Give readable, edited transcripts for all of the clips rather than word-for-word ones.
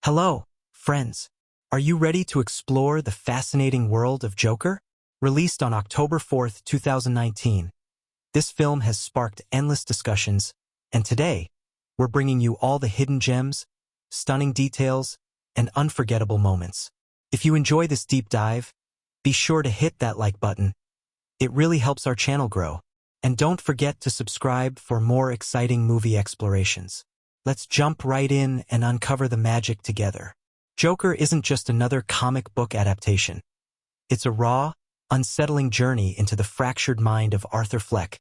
Hello, friends. Are you ready to explore the fascinating world of Joker? Released on October 4th, 2019, this film has sparked endless discussions, and today, we're bringing you all the hidden gems, stunning details, and unforgettable moments. If you enjoy this deep dive, be sure to hit that like button. It really helps our channel grow. And don't forget to subscribe for more exciting movie explorations. Let's jump right in and uncover the magic together. Joker isn't just another comic book adaptation. It's a raw, unsettling journey into the fractured mind of Arthur Fleck,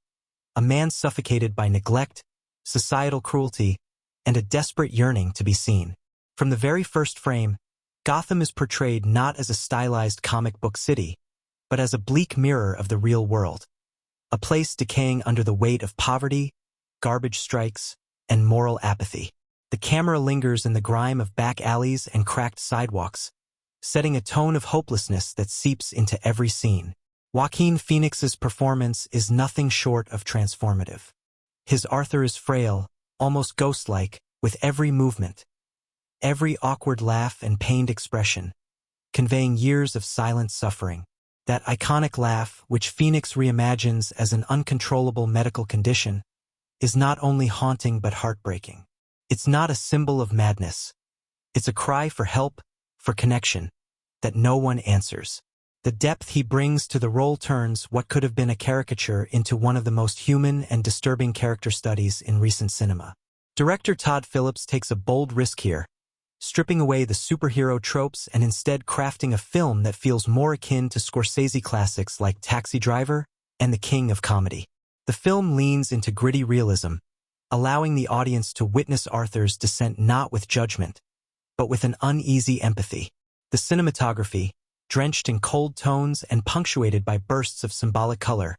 a man suffocated by neglect, societal cruelty, and a desperate yearning to be seen. From the very first frame, Gotham is portrayed not as a stylized comic book city, but as a bleak mirror of the real world. A place decaying under the weight of poverty, garbage strikes, and moral apathy. The camera lingers in the grime of back alleys and cracked sidewalks, setting a tone of hopelessness that seeps into every scene. Joaquin Phoenix's performance is nothing short of transformative. His Arthur is frail, almost ghost-like, with every movement, every awkward laugh and pained expression, conveying years of silent suffering. That iconic laugh, which Phoenix reimagines as an uncontrollable medical condition, is not only haunting but heartbreaking. It's not a symbol of madness. It's a cry for help, for connection, that no one answers. The depth he brings to the role turns what could have been a caricature into one of the most human and disturbing character studies in recent cinema. Director Todd Phillips takes a bold risk here, stripping away the superhero tropes and instead crafting a film that feels more akin to Scorsese classics like Taxi Driver and The King of Comedy. The film leans into gritty realism, allowing the audience to witness Arthur's descent not with judgment, but with an uneasy empathy. The cinematography, drenched in cold tones and punctuated by bursts of symbolic color,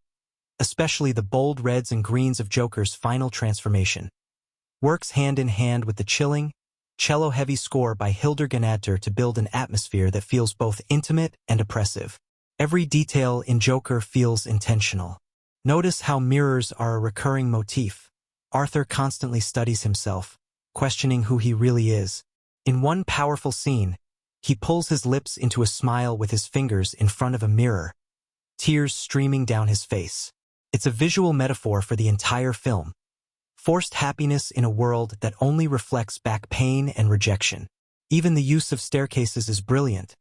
especially the bold reds and greens of Joker's final transformation, works hand in hand with the chilling, cello-heavy score by Hildur Ganadter to build an atmosphere that feels both intimate and oppressive. Every detail in Joker feels intentional. Notice how mirrors are a recurring motif. Arthur constantly studies himself, questioning who he really is. In one powerful scene, he pulls his lips into a smile with his fingers in front of a mirror, tears streaming down his face. It's a visual metaphor for the entire film. Forced happiness in a world that only reflects back pain and rejection. Even the use of staircases is brilliant.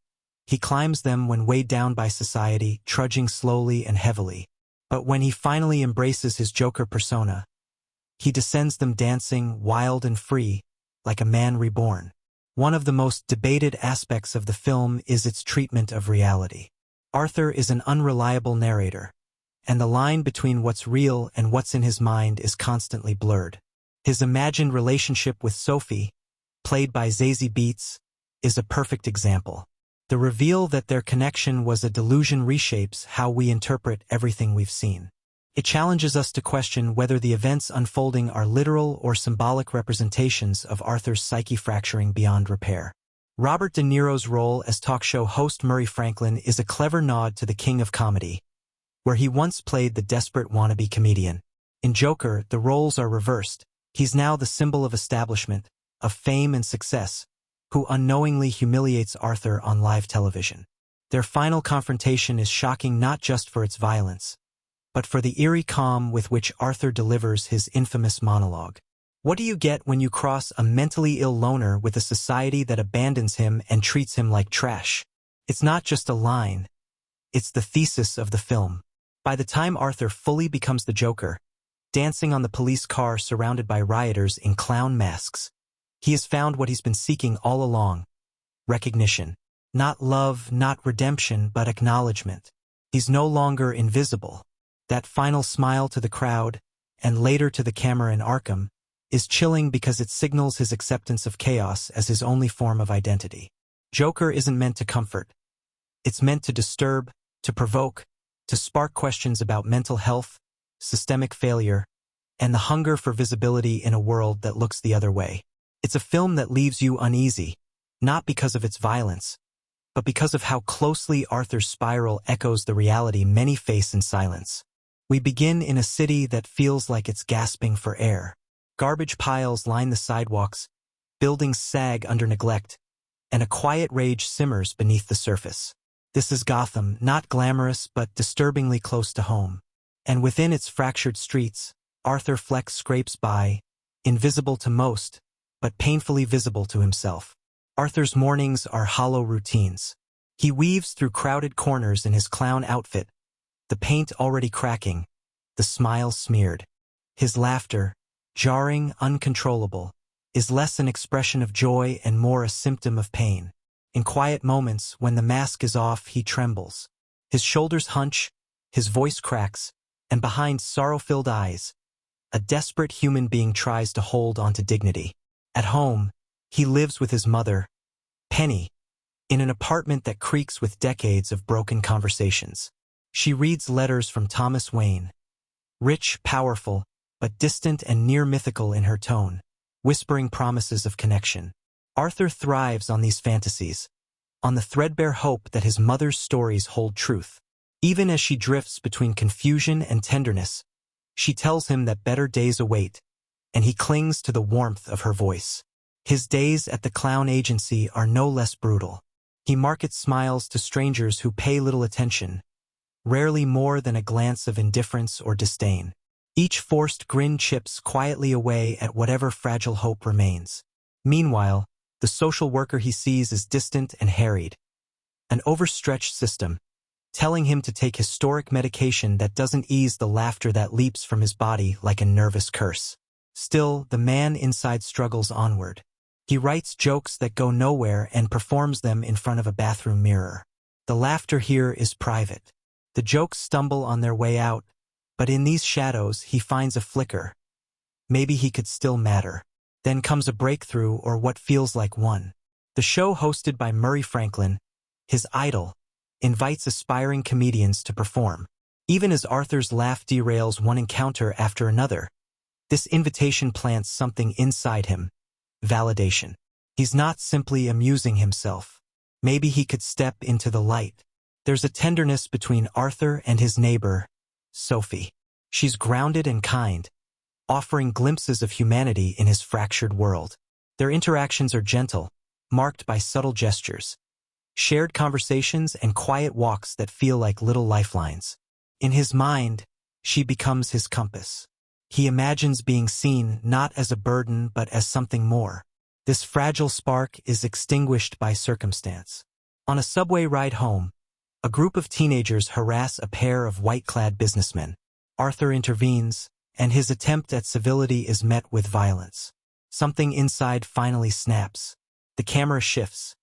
He climbs them when weighed down by society, trudging slowly and heavily. But when he finally embraces his Joker persona, he descends them dancing, wild and free, like a man reborn. One of the most debated aspects of the film is its treatment of reality. Arthur is an unreliable narrator, and the line between what's real and what's in his mind is constantly blurred. His imagined relationship with Sophie, played by Zazie Beetz, is a perfect example. The reveal that their connection was a delusion reshapes how we interpret everything we've seen. It challenges us to question whether the events unfolding are literal or symbolic representations of Arthur's psyche fracturing beyond repair. Robert De Niro's role as talk show host Murray Franklin is a clever nod to The King of Comedy, where he once played the desperate wannabe comedian. In Joker, the roles are reversed. He's now the symbol of establishment, of fame and success, who unknowingly humiliates Arthur on live television. Their final confrontation is shocking not just for its violence, but for the eerie calm with which Arthur delivers his infamous monologue. What do you get when you cross a mentally ill loner with a society that abandons him and treats him like trash? It's not just a line. It's the thesis of the film. By the time Arthur fully becomes the Joker, dancing on the police car surrounded by rioters in clown masks, he has found what he's been seeking all along: recognition. Not love, not redemption, but acknowledgement. He's no longer invisible. That final smile to the crowd, and later to the camera in Arkham, is chilling because it signals his acceptance of chaos as his only form of identity. Joker isn't meant to comfort. It's meant to disturb, to provoke, to spark questions about mental health, systemic failure, and the hunger for visibility in a world that looks the other way. It's a film that leaves you uneasy, not because of its violence, but because of how closely Arthur's spiral echoes the reality many face in silence. We begin in a city that feels like it's gasping for air. Garbage piles line the sidewalks, buildings sag under neglect, and a quiet rage simmers beneath the surface. This is Gotham, not glamorous but disturbingly close to home. And within its fractured streets, Arthur Fleck scrapes by, invisible to most, but painfully visible to himself. Arthur's mornings are hollow routines. He weaves through crowded corners in his clown outfit, the paint already cracking, the smile smeared. His laughter, jarring, uncontrollable, is less an expression of joy and more a symptom of pain. In quiet moments, when the mask is off, he trembles. His shoulders hunch, his voice cracks, and behind sorrow-filled eyes, a desperate human being tries to hold onto dignity. At home, he lives with his mother, Penny, in an apartment that creaks with decades of broken conversations. She reads letters from Thomas Wayne, rich, powerful, but distant and near mythical in her tone, whispering promises of connection. Arthur thrives on these fantasies, on the threadbare hope that his mother's stories hold truth. Even as she drifts between confusion and tenderness, she tells him that better days await, and he clings to the warmth of her voice. His days at the clown agency are no less brutal. He markets smiles to strangers who pay little attention, rarely more than a glance of indifference or disdain. Each forced grin chips quietly away at whatever fragile hope remains. Meanwhile, the social worker he sees is distant and harried, an overstretched system, telling him to take historic medication that doesn't ease the laughter that leaps from his body like a nervous curse. Still, the man inside struggles onward. He writes jokes that go nowhere and performs them in front of a bathroom mirror. The laughter here is private. The jokes stumble on their way out, but in these shadows he finds a flicker. Maybe he could still matter. Then comes a breakthrough, or what feels like one. The show, hosted by Murray Franklin, his idol, invites aspiring comedians to perform. Even as Arthur's laugh derails one encounter after another, this invitation plants something inside him: validation. He's not simply amusing himself. Maybe he could step into the light. There's a tenderness between Arthur and his neighbor, Sophie. She's grounded and kind, offering glimpses of humanity in his fractured world. Their interactions are gentle, marked by subtle gestures, shared conversations, and quiet walks that feel like little lifelines. In his mind, she becomes his compass. He imagines being seen not as a burden but as something more. This fragile spark is extinguished by circumstance. On a subway ride home, a group of teenagers harass a pair of white-clad businessmen. Arthur intervenes, and his attempt at civility is met with violence. Something inside finally snaps. The camera shifts,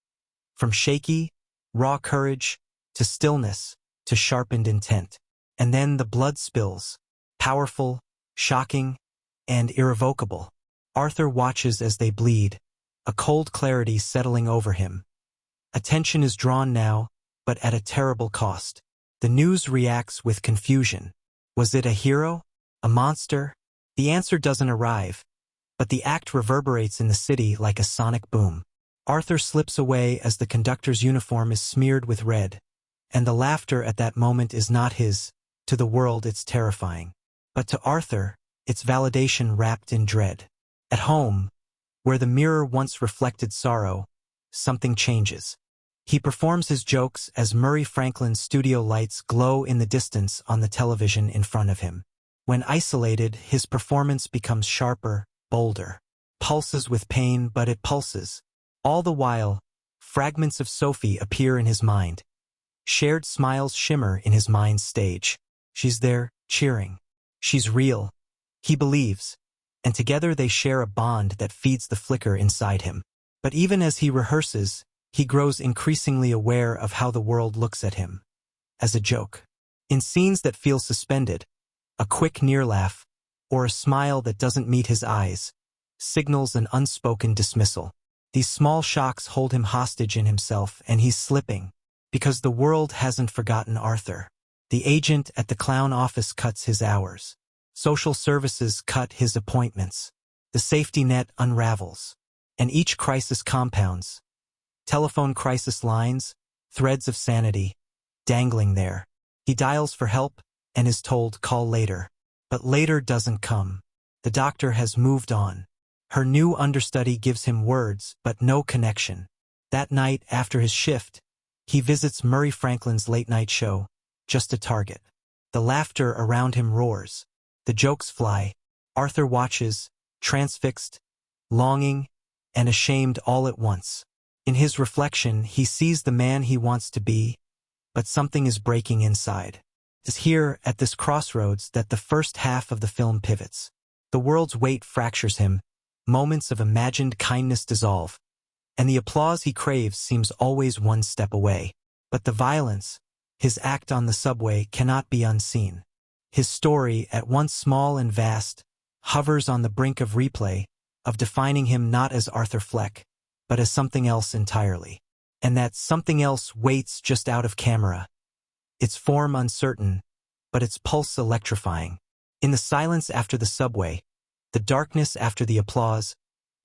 from shaky, raw courage, to stillness, to sharpened intent. And then the blood spills, powerful, shocking, and irrevocable. Arthur watches as they bleed, a cold clarity settling over him. Attention is drawn now, but at a terrible cost. The news reacts with confusion. Was it a hero? A monster? The answer doesn't arrive, but the act reverberates in the city like a sonic boom. Arthur slips away as the conductor's uniform is smeared with red, and the laughter at that moment is not his. To the world it's terrifying. But to Arthur, it's validation wrapped in dread. At home, where the mirror once reflected sorrow, something changes. He performs his jokes as Murray Franklin's studio lights glow in the distance on the television in front of him. When isolated, his performance becomes sharper, bolder. Pulses with pain, but it pulses. All the while, fragments of Sophie appear in his mind. Shared smiles shimmer in his mind's stage. She's there, cheering. She's real. He believes. And together they share a bond that feeds the flicker inside him. But even as he rehearses, he grows increasingly aware of how the world looks at him. As a joke. In scenes that feel suspended, a quick near laugh, or a smile that doesn't meet his eyes, signals an unspoken dismissal. These small shocks hold him hostage in himself, and he's slipping, because the world hasn't forgotten Arthur. The agent at the clown office cuts his hours. Social services cut his appointments. The safety net unravels, and each crisis compounds. Telephone crisis lines, threads of sanity, dangling there. He dials for help and is told, call later. But later doesn't come. The doctor has moved on. Her new understudy gives him words, but no connection. That night, after his shift, he visits Murray Franklin's late-night show, just a target. The laughter around him roars. The jokes fly. Arthur watches, transfixed, longing, and ashamed all at once. In his reflection, he sees the man he wants to be, but something is breaking inside. It's here, at this crossroads, that the first half of the film pivots. The world's weight fractures him, moments of imagined kindness dissolve, and the applause he craves seems always one step away. But the violence, his act on the subway, cannot be unseen. His story, at once small and vast, hovers on the brink of replay, of defining him not as Arthur Fleck, but as something else entirely. And that something else waits just out of camera, its form uncertain, but its pulse electrifying. In the silence after the subway, the darkness after the applause,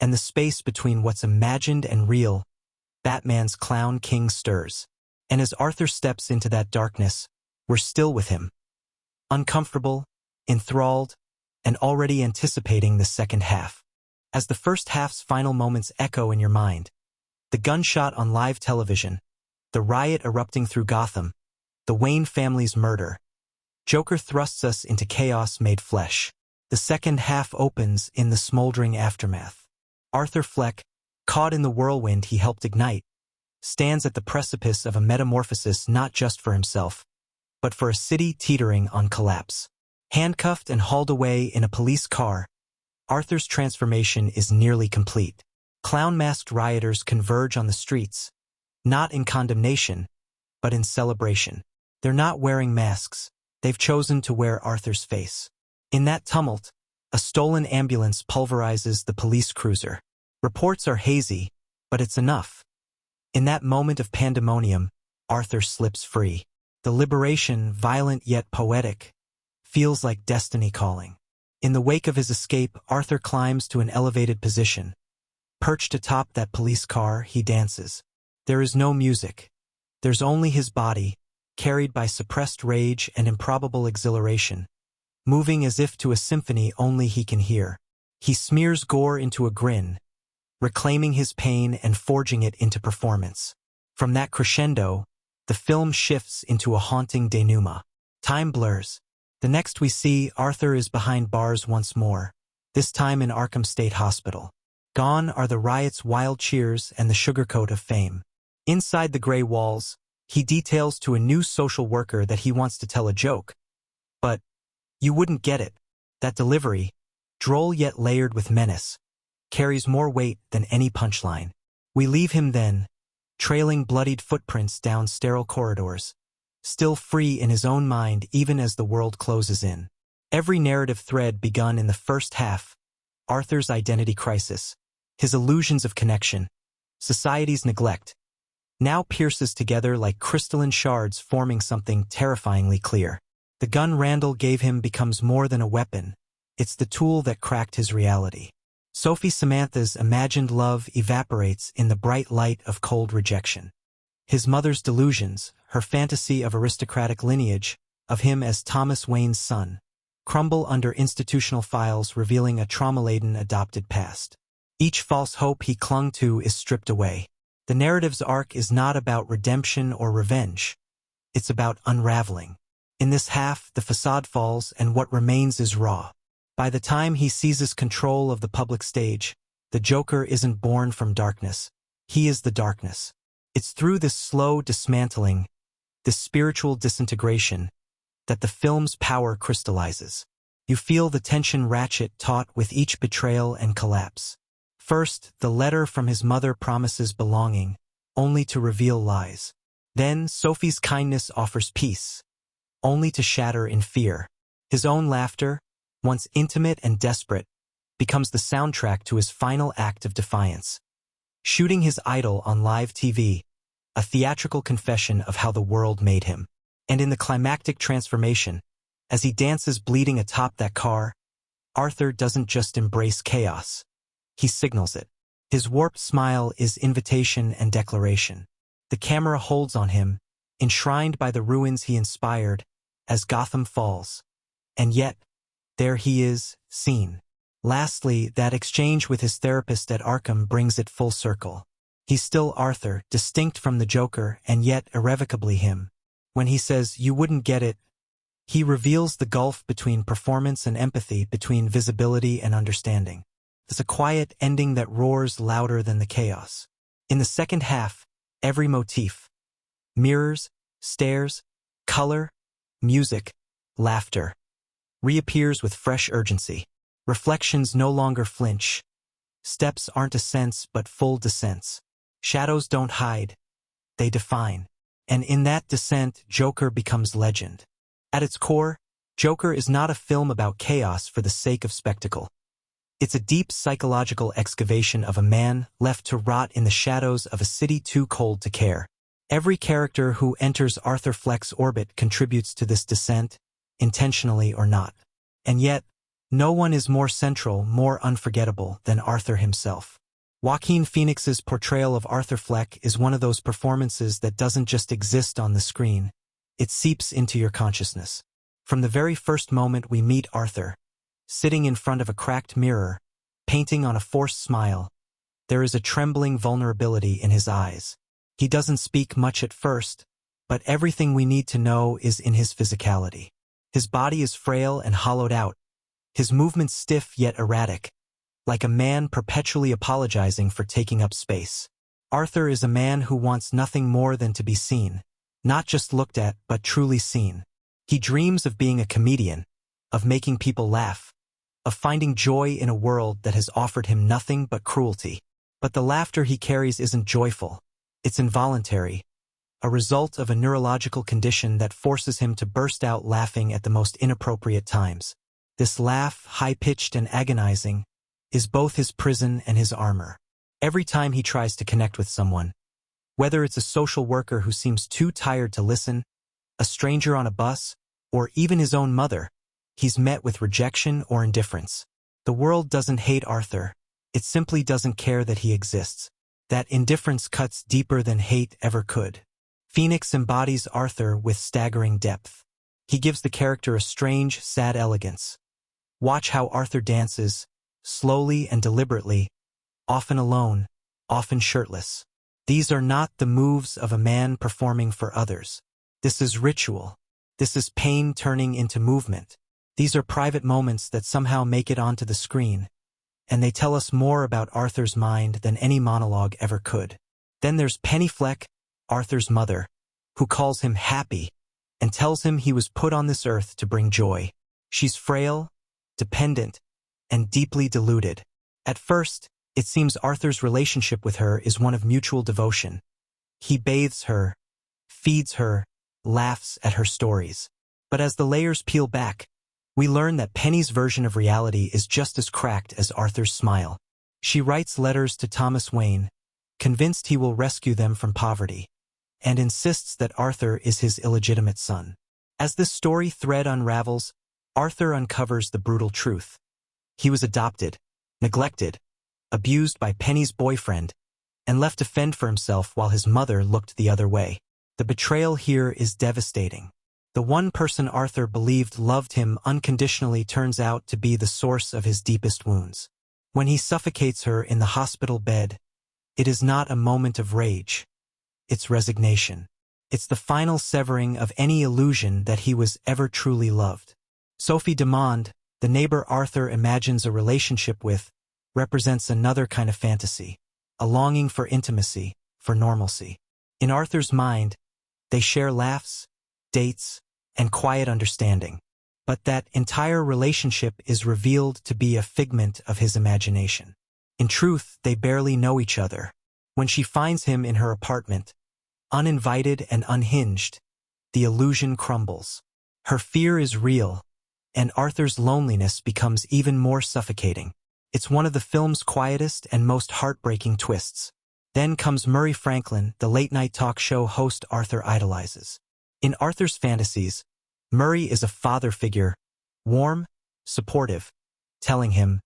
and the space between what's imagined and real, Batman's Clown King stirs. And as Arthur steps into that darkness, we're still with him. Uncomfortable, enthralled, and already anticipating the second half. As the first half's final moments echo in your mind, the gunshot on live television, the riot erupting through Gotham, the Wayne family's murder, Joker thrusts us into chaos made flesh. The second half opens in the smoldering aftermath. Arthur Fleck, caught in the whirlwind he helped ignite, stands at the precipice of a metamorphosis not just for himself, but for a city teetering on collapse. Handcuffed and hauled away in a police car, Arthur's transformation is nearly complete. Clown-masked rioters converge on the streets, not in condemnation, but in celebration. They're not wearing masks. They've chosen to wear Arthur's face. In that tumult, a stolen ambulance pulverizes the police cruiser. Reports are hazy, but it's enough. In that moment of pandemonium, Arthur slips free. The liberation, violent yet poetic, feels like destiny calling. In the wake of his escape, Arthur climbs to an elevated position. Perched atop that police car, he dances. There is no music. There's only his body, carried by suppressed rage and improbable exhilaration, moving as if to a symphony only he can hear. He smears gore into a grin, reclaiming his pain and forging it into performance. From that crescendo, the film shifts into a haunting denouement. Time blurs. The next we see, Arthur is behind bars once more, this time in Arkham State Hospital. Gone are the riot's wild cheers and the sugarcoat of fame. Inside the gray walls, he details to a new social worker that he wants to tell a joke. But you wouldn't get it. That delivery, droll yet layered with menace, carries more weight than any punchline. We leave him then, trailing bloodied footprints down sterile corridors, still free in his own mind even as the world closes in. Every narrative thread begun in the first half, Arthur's identity crisis, his illusions of connection, society's neglect, now pierces together like crystalline shards forming something terrifyingly clear. The gun Randall gave him becomes more than a weapon. It's the tool that cracked his reality. Sophie Samantha's imagined love evaporates in the bright light of cold rejection. His mother's delusions, her fantasy of aristocratic lineage, of him as Thomas Wayne's son, crumble under institutional files revealing a trauma-laden adopted past. Each false hope he clung to is stripped away. The narrative's arc is not about redemption or revenge. It's about unraveling. In this half, the facade falls and what remains is raw. By the time he seizes control of the public stage, the Joker isn't born from darkness. He is the darkness. It's through this slow dismantling, this spiritual disintegration, that the film's power crystallizes. You feel the tension ratchet taut with each betrayal and collapse. First, the letter from his mother promises belonging, only to reveal lies. Then, Sophie's kindness offers peace, only to shatter in fear. His own laughter, once intimate and desperate, becomes the soundtrack to his final act of defiance. Shooting his idol on live TV, a theatrical confession of how the world made him. And in the climactic transformation, as he dances bleeding atop that car, Arthur doesn't just embrace chaos. He signals it. His warped smile is invitation and declaration. The camera holds on him, enshrined by the ruins he inspired, as Gotham falls. And yet, there he is, seen. Lastly, that exchange with his therapist at Arkham brings it full circle. He's still Arthur, distinct from the Joker, and yet irrevocably him. When he says, "You wouldn't get it," he reveals the gulf between performance and empathy, between visibility and understanding. There's a quiet ending that roars louder than the chaos. In the second half, every motif, mirrors, stairs, color, music, laughter, reappears with fresh urgency. Reflections no longer flinch. Steps aren't ascents but full descents. Shadows don't hide, they define. And in that descent, Joker becomes legend. At its core, Joker is not a film about chaos for the sake of spectacle. It's a deep psychological excavation of a man left to rot in the shadows of a city too cold to care. Every character who enters Arthur Fleck's orbit contributes to this descent, intentionally or not. And yet, no one is more central, more unforgettable than Arthur himself. Joaquin Phoenix's portrayal of Arthur Fleck is one of those performances that doesn't just exist on the screen, it seeps into your consciousness. From the very first moment we meet Arthur, sitting in front of a cracked mirror, painting on a forced smile, there is a trembling vulnerability in his eyes. He doesn't speak much at first, but everything we need to know is in his physicality. His body is frail and hollowed out, his movements stiff yet erratic, like a man perpetually apologizing for taking up space. Arthur is a man who wants nothing more than to be seen, not just looked at, but truly seen. He dreams of being a comedian, of making people laugh, of finding joy in a world that has offered him nothing but cruelty. But the laughter he carries isn't joyful, it's involuntary, a result of a neurological condition that forces him to burst out laughing at the most inappropriate times. This laugh, high-pitched and agonizing, is both his prison and his armor. Every time he tries to connect with someone, whether it's a social worker who seems too tired to listen, a stranger on a bus, or even his own mother, he's met with rejection or indifference. The world doesn't hate Arthur, it simply doesn't care that he exists. That indifference cuts deeper than hate ever could. Phoenix embodies Arthur with staggering depth. He gives the character a strange, sad elegance. Watch how Arthur dances, slowly and deliberately, often alone, often shirtless. These are not the moves of a man performing for others. This is ritual. This is pain turning into movement. These are private moments that somehow make it onto the screen, and they tell us more about Arthur's mind than any monologue ever could. Then there's Penny Fleck, Arthur's mother, who calls him happy and tells him he was put on this earth to bring joy. She's frail, dependent, and deeply deluded. At first, it seems Arthur's relationship with her is one of mutual devotion. He bathes her, feeds her, laughs at her stories. But as the layers peel back, we learn that Penny's version of reality is just as cracked as Arthur's smile. She writes letters to Thomas Wayne, convinced he will rescue them from poverty, and insists that Arthur is his illegitimate son. As this story thread unravels, Arthur uncovers the brutal truth. He was adopted, neglected, abused by Penny's boyfriend, and left to fend for himself while his mother looked the other way. The betrayal here is devastating. The one person Arthur believed loved him unconditionally turns out to be the source of his deepest wounds. When he suffocates her in the hospital bed, it is not a moment of rage. It's resignation. It's the final severing of any illusion that he was ever truly loved. Sophie Demond, the neighbor Arthur imagines a relationship with, represents another kind of fantasy, a longing for intimacy, for normalcy. In Arthur's mind, they share laughs, dates, and quiet understanding. But that entire relationship is revealed to be a figment of his imagination. In truth, they barely know each other. When she finds him in her apartment, uninvited and unhinged, the illusion crumbles. Her fear is real, and Arthur's loneliness becomes even more suffocating. It's one of the film's quietest and most heartbreaking twists. Then comes Murray Franklin, the late-night talk show host Arthur idolizes. In Arthur's fantasies, Murray is a father figure, warm, supportive, telling him,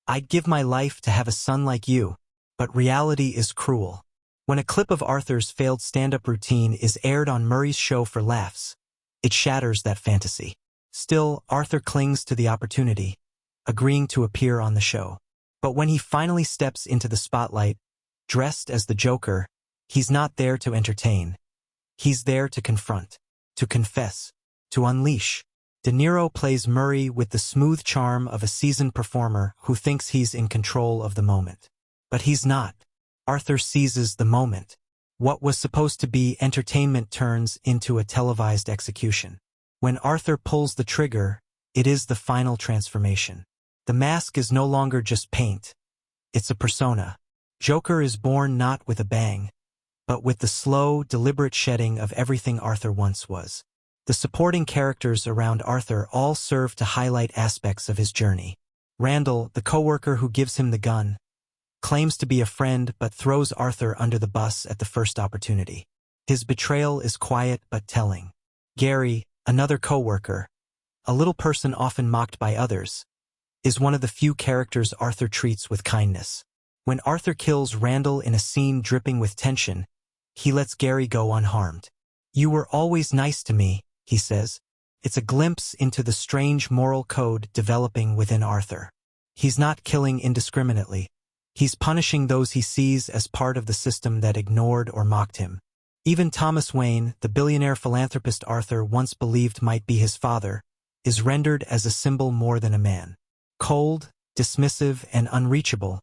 "I'd give my life to have a son like you." But reality is cruel. When a clip of Arthur's failed stand-up routine is aired on Murray's show for laughs, it shatters that fantasy. Still, Arthur clings to the opportunity, agreeing to appear on the show. But when he finally steps into the spotlight, Dressed as the Joker, he's not there to entertain. He's there to confront, to confess, to unleash. De Niro plays Murray with the smooth charm of a seasoned performer who thinks he's in control of the moment. But he's not. Arthur seizes the moment. What was supposed to be entertainment turns into a televised execution. When Arthur pulls the trigger, it is the final transformation. The mask is no longer just paint. It's a persona. Joker is born not with a bang, but with the slow, deliberate shedding of everything Arthur once was. The supporting characters around Arthur all serve to highlight aspects of his journey. Randall, the coworker who gives him the gun, claims to be a friend but throws Arthur under the bus at the first opportunity. His betrayal is quiet but telling. Gary, another coworker, a little person often mocked by others, is one of the few characters Arthur treats with kindness. When Arthur kills Randall in a scene dripping with tension, he lets Gary go unharmed. "You were always nice to me," he says. It's a glimpse into the strange moral code developing within Arthur. He's not killing indiscriminately. He's punishing those he sees as part of the system that ignored or mocked him. Even Thomas Wayne, the billionaire philanthropist Arthur once believed might be his father, is rendered as a symbol more than a man. Cold, dismissive, and unreachable,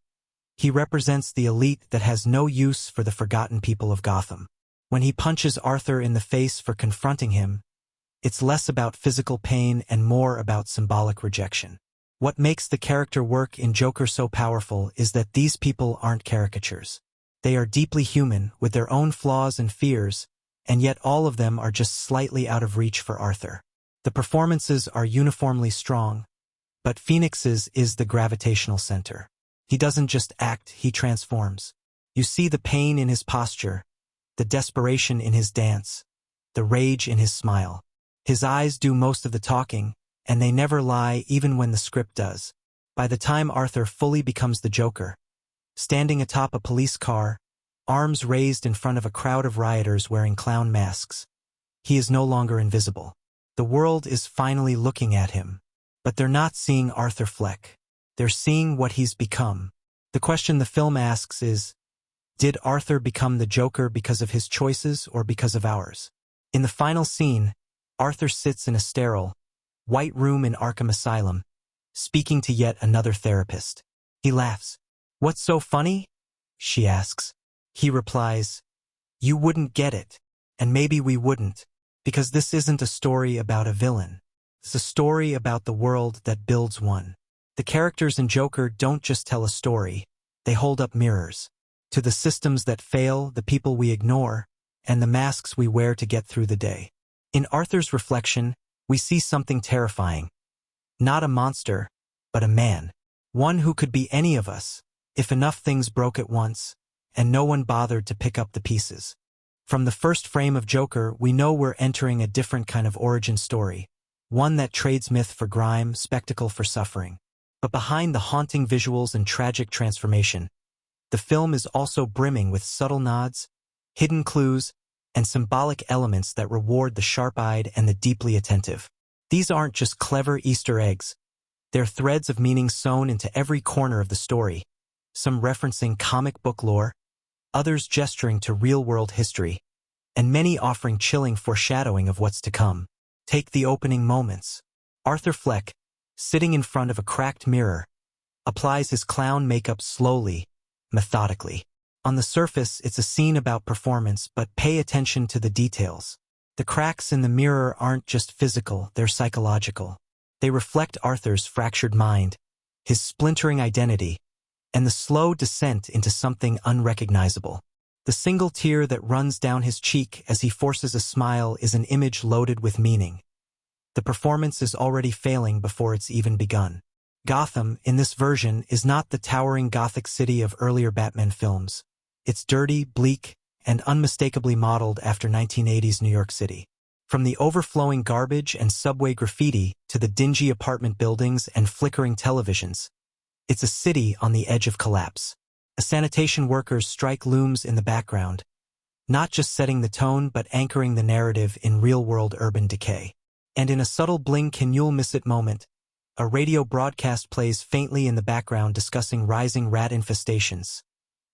he represents the elite that has no use for the forgotten people of Gotham. When he punches Arthur in the face for confronting him, it's less about physical pain and more about symbolic rejection. What makes the character work in Joker so powerful is that these people aren't caricatures. They are deeply human, with their own flaws and fears, and yet all of them are just slightly out of reach for Arthur. The performances are uniformly strong, but Phoenix's is the gravitational center. He doesn't just act, he transforms. You see the pain in his posture, the desperation in his dance, the rage in his smile. His eyes do most of the talking, and they never lie even when the script does. By the time Arthur fully becomes the Joker, standing atop a police car, arms raised in front of a crowd of rioters wearing clown masks, he is no longer invisible. The world is finally looking at him, but they're not seeing Arthur Fleck. They're seeing what he's become. The question the film asks is, did Arthur become the Joker because of his choices or because of ours? In the final scene, Arthur sits in a sterile, white room in Arkham Asylum, speaking to yet another therapist. He laughs. "What's so funny?" she asks. He replies, "You wouldn't get it, and maybe we wouldn't, because this isn't a story about a villain. It's a story about the world that builds one." The characters in Joker don't just tell a story, they hold up mirrors to the systems that fail, the people we ignore, and the masks we wear to get through the day. In Arthur's reflection, we see something terrifying. Not a monster, but a man. One who could be any of us, if enough things broke at once, and no one bothered to pick up the pieces. From the first frame of Joker, we know we're entering a different kind of origin story, one that trades myth for grime, spectacle for suffering. But behind the haunting visuals and tragic transformation, the film is also brimming with subtle nods, hidden clues, and symbolic elements that reward the sharp-eyed and the deeply attentive. These aren't just clever Easter eggs. They're threads of meaning sewn into every corner of the story, some referencing comic book lore, others gesturing to real-world history, and many offering chilling foreshadowing of what's to come. Take the opening moments. Arthur Fleck, sitting in front of a cracked mirror, applies his clown makeup slowly, methodically. On the surface, it's a scene about performance, but pay attention to the details. The cracks in the mirror aren't just physical, they're psychological. They reflect Arthur's fractured mind, his splintering identity, and the slow descent into something unrecognizable. The single tear that runs down his cheek as he forces a smile is an image loaded with meaning. The performance is already failing before it's even begun. Gotham, in this version, is not the towering Gothic city of earlier Batman films. It's dirty, bleak, and unmistakably modeled after 1980s New York City. From the overflowing garbage and subway graffiti to the dingy apartment buildings and flickering televisions, it's a city on the edge of collapse. A sanitation worker's strike looms in the background, not just setting the tone but anchoring the narrative in real-world urban decay. And in a subtle blink-can-you'll-miss-it moment, a radio broadcast plays faintly in the background discussing rising rat infestations.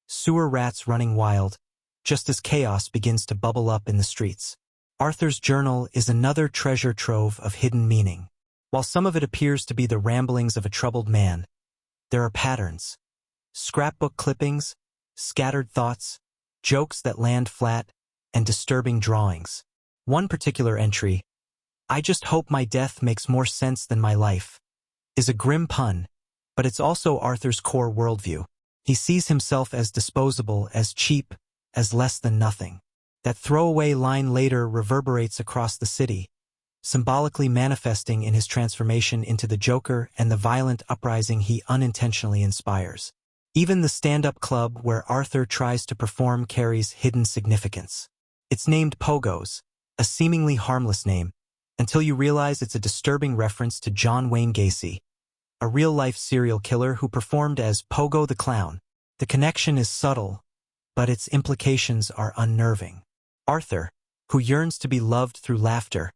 sewer rats running wild, just as chaos begins to bubble up in the streets. Arthur's journal is another treasure trove of hidden meaning. While some of it appears to be the ramblings of a troubled man, there are patterns. Scrapbook clippings, scattered thoughts, jokes that land flat, and disturbing drawings. One particular entry, "I just hope my death makes more sense than my life," is a grim pun, but it's also Arthur's core worldview. He sees himself as disposable, as cheap, as less than nothing. That throwaway line later reverberates across the city, symbolically manifesting in his transformation into the Joker and the violent uprising he unintentionally inspires. Even the stand-up club where Arthur tries to perform carries hidden significance. It's named Pogo's, a seemingly harmless name, until you realize it's a disturbing reference to John Wayne Gacy, a real-life serial killer who performed as Pogo the Clown. The connection is subtle, but its implications are unnerving. Arthur, who yearns to be loved through laughter,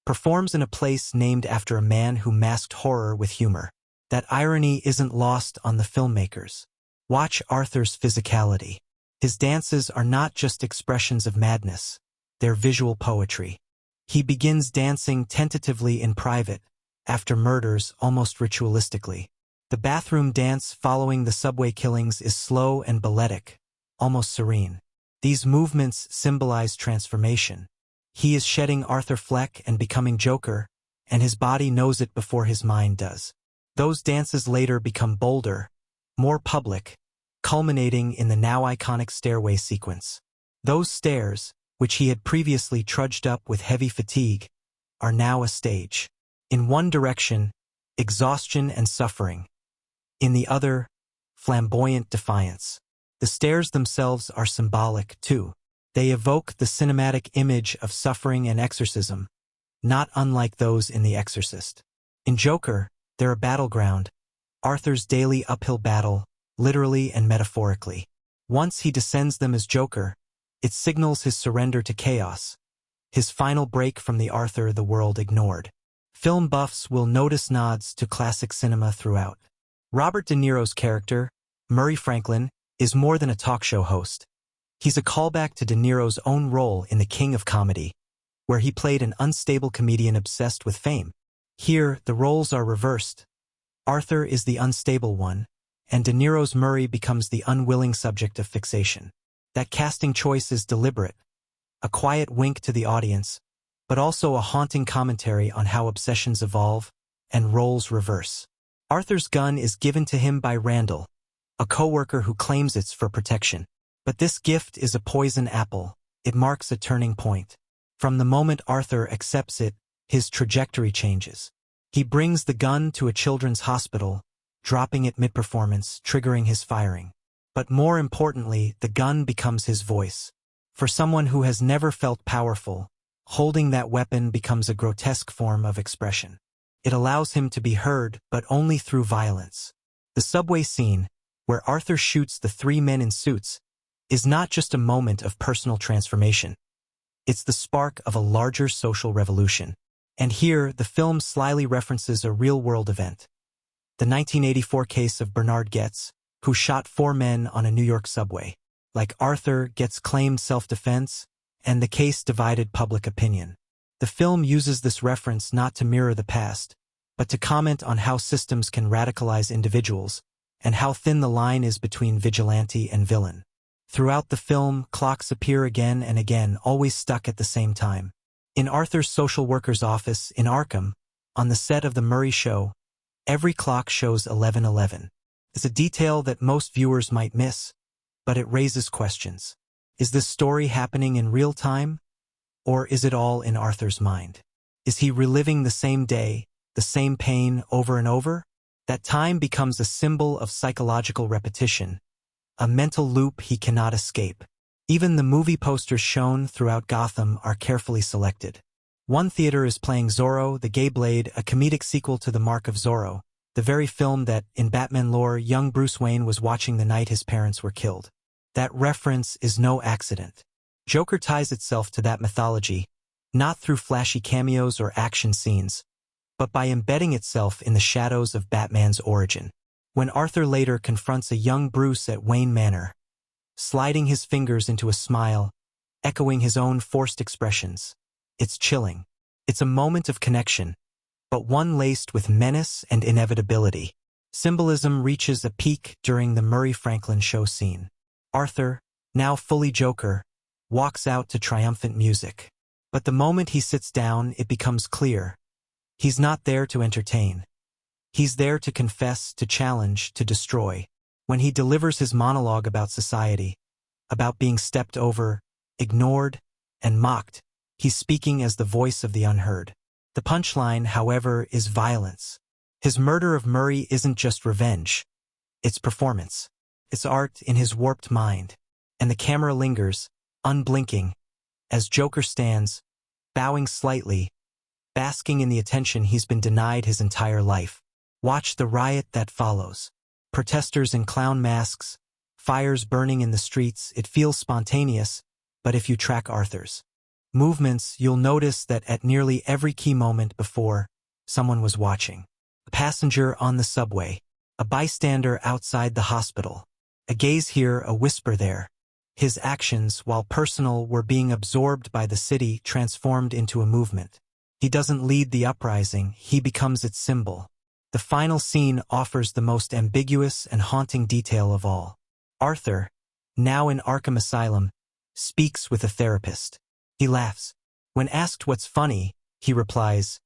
performs in a place named after a man who masked horror with humor. That irony isn't lost on the filmmakers. Watch Arthur's physicality. His dances are not just expressions of madness, they're visual poetry. He begins dancing tentatively in private, after murders almost ritualistically. The bathroom dance following the subway killings is slow and balletic, almost serene. These movements symbolize transformation. He is shedding Arthur Fleck and becoming Joker, and his body knows it before his mind does. Those dances later become bolder, more public, culminating in the now iconic stairway sequence. Those stairs, which he had previously trudged up with heavy fatigue, are now a stage. In one direction, exhaustion and suffering. In the other, flamboyant defiance. The stairs themselves are symbolic, too. They evoke the cinematic image of suffering and exorcism, not unlike those in The Exorcist. In Joker, they're a battleground, Arthur's daily uphill battle, literally and metaphorically. Once he descends them as Joker, it signals his surrender to chaos, his final break from the Arthur the world ignored. Film buffs will notice nods to classic cinema throughout. Robert De Niro's character, Murray Franklin, is more than a talk show host. He's a callback to De Niro's own role in The King of Comedy, where he played an unstable comedian obsessed with fame. Here, the roles are reversed. Arthur is the unstable one, and De Niro's Murray becomes the unwilling subject of fixation. That casting choice is deliberate, a quiet wink to the audience, but also a haunting commentary on how obsessions evolve and roles reverse. Arthur's gun is given to him by Randall, a coworker who claims it's for protection. But this gift is a poison apple. It marks a turning point. From the moment Arthur accepts it, his trajectory changes. He brings the gun to a children's hospital, dropping it mid-performance, triggering his firing. But more importantly, the gun becomes his voice. For someone who has never felt powerful, holding that weapon becomes a grotesque form of expression. It allows him to be heard, but only through violence. The subway scene, where Arthur shoots the three men in suits, is not just a moment of personal transformation. It's the spark of a larger social revolution. And here, the film slyly references a real-world event. The 1984 case of Bernard Goetz, who shot 4 men on a New York subway. Like Arthur, Goetz claimed self-defense, and the case divided public opinion. The film uses this reference not to mirror the past, but to comment on how systems can radicalize individuals, and how thin the line is between vigilante and villain. Throughout the film, clocks appear again and again, always stuck at the same time. In Arthur's social worker's office in Arkham, on the set of The Murray Show, every clock shows 11:11. It's a detail that most viewers might miss, but it raises questions. Is this story happening in real time? Or is it all in Arthur's mind? Is he reliving the same day, the same pain over and over? That time becomes a symbol of psychological repetition, a mental loop he cannot escape. Even the movie posters shown throughout Gotham are carefully selected. One theater is playing Zorro, the Gay Blade, a comedic sequel to The Mark of Zorro, the very film that, in Batman lore, young Bruce Wayne was watching the night his parents were killed. That reference is no accident. Joker ties itself to that mythology, not through flashy cameos or action scenes, but by embedding itself in the shadows of Batman's origin. When Arthur later confronts a young Bruce at Wayne Manor, sliding his fingers into a smile, echoing his own forced expressions. It's chilling. It's a moment of connection, but one laced with menace and inevitability. Symbolism reaches a peak during the Murray Franklin show scene. Arthur, now fully Joker, walks out to triumphant music. But the moment he sits down, it becomes clear. He's not there to entertain. He's there to confess, to challenge, to destroy. When he delivers his monologue about society, about being stepped over, ignored, and mocked, he's speaking as the voice of the unheard. The punchline, however, is violence. His murder of Murray isn't just revenge. It's performance. It's art in his warped mind. And the camera lingers, unblinking, as Joker stands, bowing slightly, basking in the attention he's been denied his entire life. Watch the riot that follows. Protesters in clown masks, fires burning in the streets. It feels spontaneous, but if you track Arthur's movements, you'll notice that at nearly every key moment before, someone was watching. A passenger on the subway, a bystander outside the hospital, a gaze here, a whisper there. His actions, while personal, were being absorbed by the city, transformed into a movement. He doesn't lead the uprising, he becomes its symbol. The final scene offers the most ambiguous and haunting detail of all. Arthur, now in Arkham Asylum, speaks with a therapist. He laughs. When asked what's funny, he replies,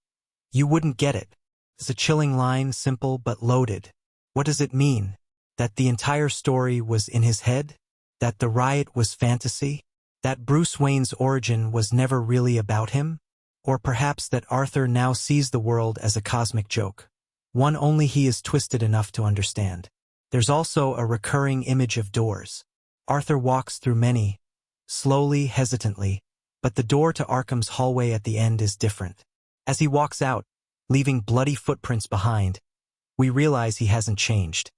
"You wouldn't get it." It's a chilling line, simple but loaded. What does it mean? That the entire story was in his head? That the riot was fantasy? That Bruce Wayne's origin was never really about him? Or perhaps that Arthur now sees the world as a cosmic joke, one only he is twisted enough to understand. There's also a recurring image of doors. Arthur walks through many, slowly, hesitantly, but the door to Arkham's hallway at the end is different. As he walks out, leaving bloody footprints behind, we realize he hasn't changed.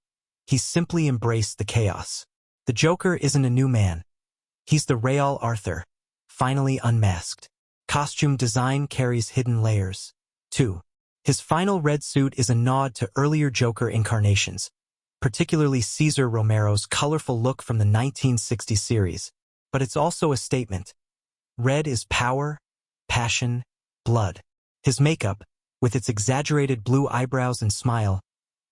He's simply embraced the chaos. The Joker isn't a new man. He's the real Arthur, finally unmasked. Costume design carries hidden layers. 2. His final red suit is a nod to earlier Joker incarnations, particularly Cesar Romero's colorful look from the 1960 series. But it's also a statement. Red is power, passion, blood. His makeup, with its exaggerated blue eyebrows and smile,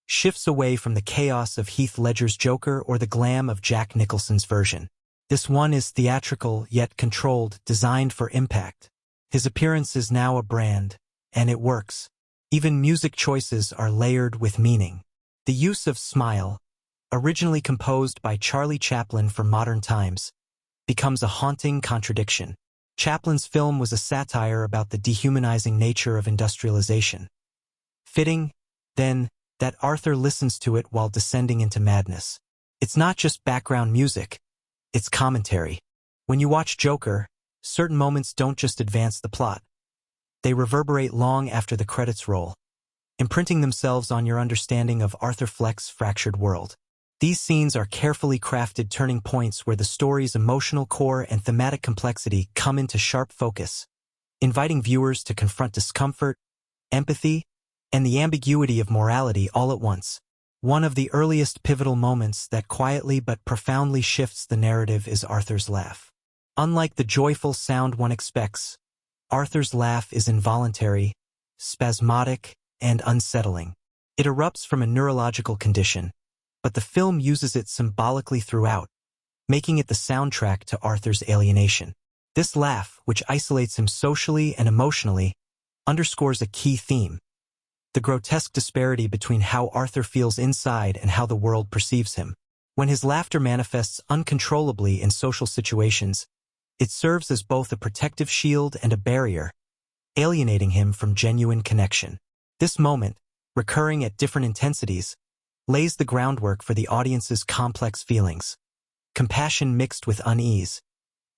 shifts away from the chaos of Heath Ledger's Joker or the glam of Jack Nicholson's version. This one is theatrical yet controlled, designed for impact. His appearance is now a brand, and it works. Even music choices are layered with meaning. The use of Smile, originally composed by Charlie Chaplin for modern times, becomes a haunting contradiction. Chaplin's film was a satire about the dehumanizing nature of industrialization. Fitting, then, that Arthur listens to it while descending into madness. It's not just background music, it's commentary. When you watch Joker, certain moments don't just advance the plot. They reverberate long after the credits roll, imprinting themselves on your understanding of Arthur Fleck's fractured world. These scenes are carefully crafted turning points where the story's emotional core and thematic complexity come into sharp focus, inviting viewers to confront discomfort, empathy, and the ambiguity of morality all at once. One of the earliest pivotal moments that quietly but profoundly shifts the narrative is Arthur's laugh. Unlike the joyful sound one expects, Arthur's laugh is involuntary, spasmodic, and unsettling. It erupts from a neurological condition, but the film uses it symbolically throughout, making it the soundtrack to Arthur's alienation. This laugh, which isolates him socially and emotionally, underscores a key theme: the grotesque disparity between how Arthur feels inside and how the world perceives him. When his laughter manifests uncontrollably in social situations, it serves as both a protective shield and a barrier, alienating him from genuine connection. This moment, recurring at different intensities, lays the groundwork for the audience's complex feelings, compassion mixed with unease,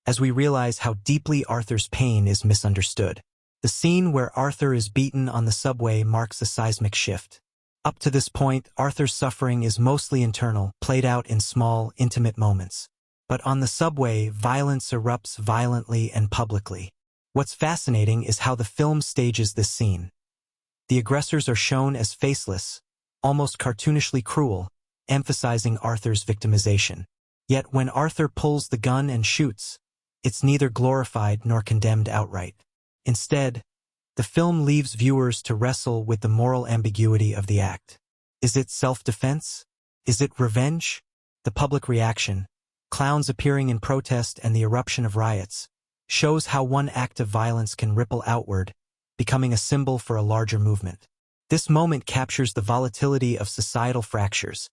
as we realize how deeply Arthur's pain is misunderstood. The scene where Arthur is beaten on the subway marks a seismic shift. Up to this point, Arthur's suffering is mostly internal, played out in small, intimate moments. But on the subway, violence erupts violently and publicly. What's fascinating is how the film stages this scene. The aggressors are shown as faceless, almost cartoonishly cruel, emphasizing Arthur's victimization. Yet when Arthur pulls the gun and shoots, it's neither glorified nor condemned outright. Instead, the film leaves viewers to wrestle with the moral ambiguity of the act. Is it self-defense? Is it revenge? The public reaction, clowns appearing in protest and the eruption of riots, shows how one act of violence can ripple outward, becoming a symbol for a larger movement. This moment captures the volatility of societal fractures,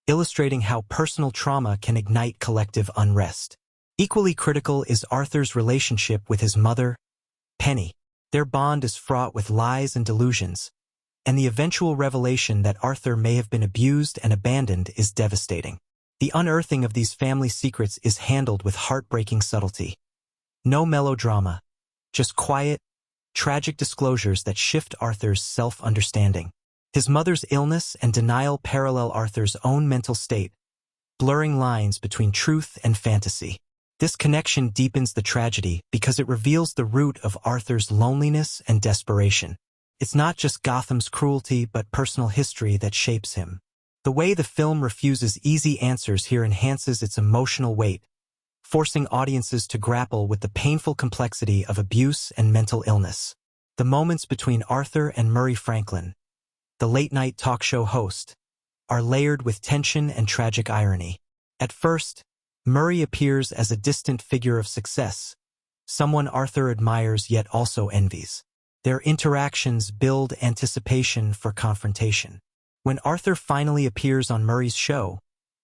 illustrating how personal trauma can ignite collective unrest. Equally critical is Arthur's relationship with his mother, Penny. Their bond is fraught with lies and delusions, and the eventual revelation that Arthur may have been abused and abandoned is devastating. The unearthing of these family secrets is handled with heartbreaking subtlety. No melodrama, just quiet, tragic disclosures that shift Arthur's self-understanding. His mother's illness and denial parallel Arthur's own mental state, blurring lines between truth and fantasy. This connection deepens the tragedy because it reveals the root of Arthur's loneliness and desperation. It's not just Gotham's cruelty but personal history that shapes him. The way the film refuses easy answers here enhances its emotional weight, forcing audiences to grapple with the painful complexity of abuse and mental illness. The moments between Arthur and Murray Franklin, the late-night talk show host, are layered with tension and tragic irony. At first, Murray appears as a distant figure of success, someone Arthur admires yet also envies. Their interactions build anticipation for confrontation. When Arthur finally appears on Murray's show,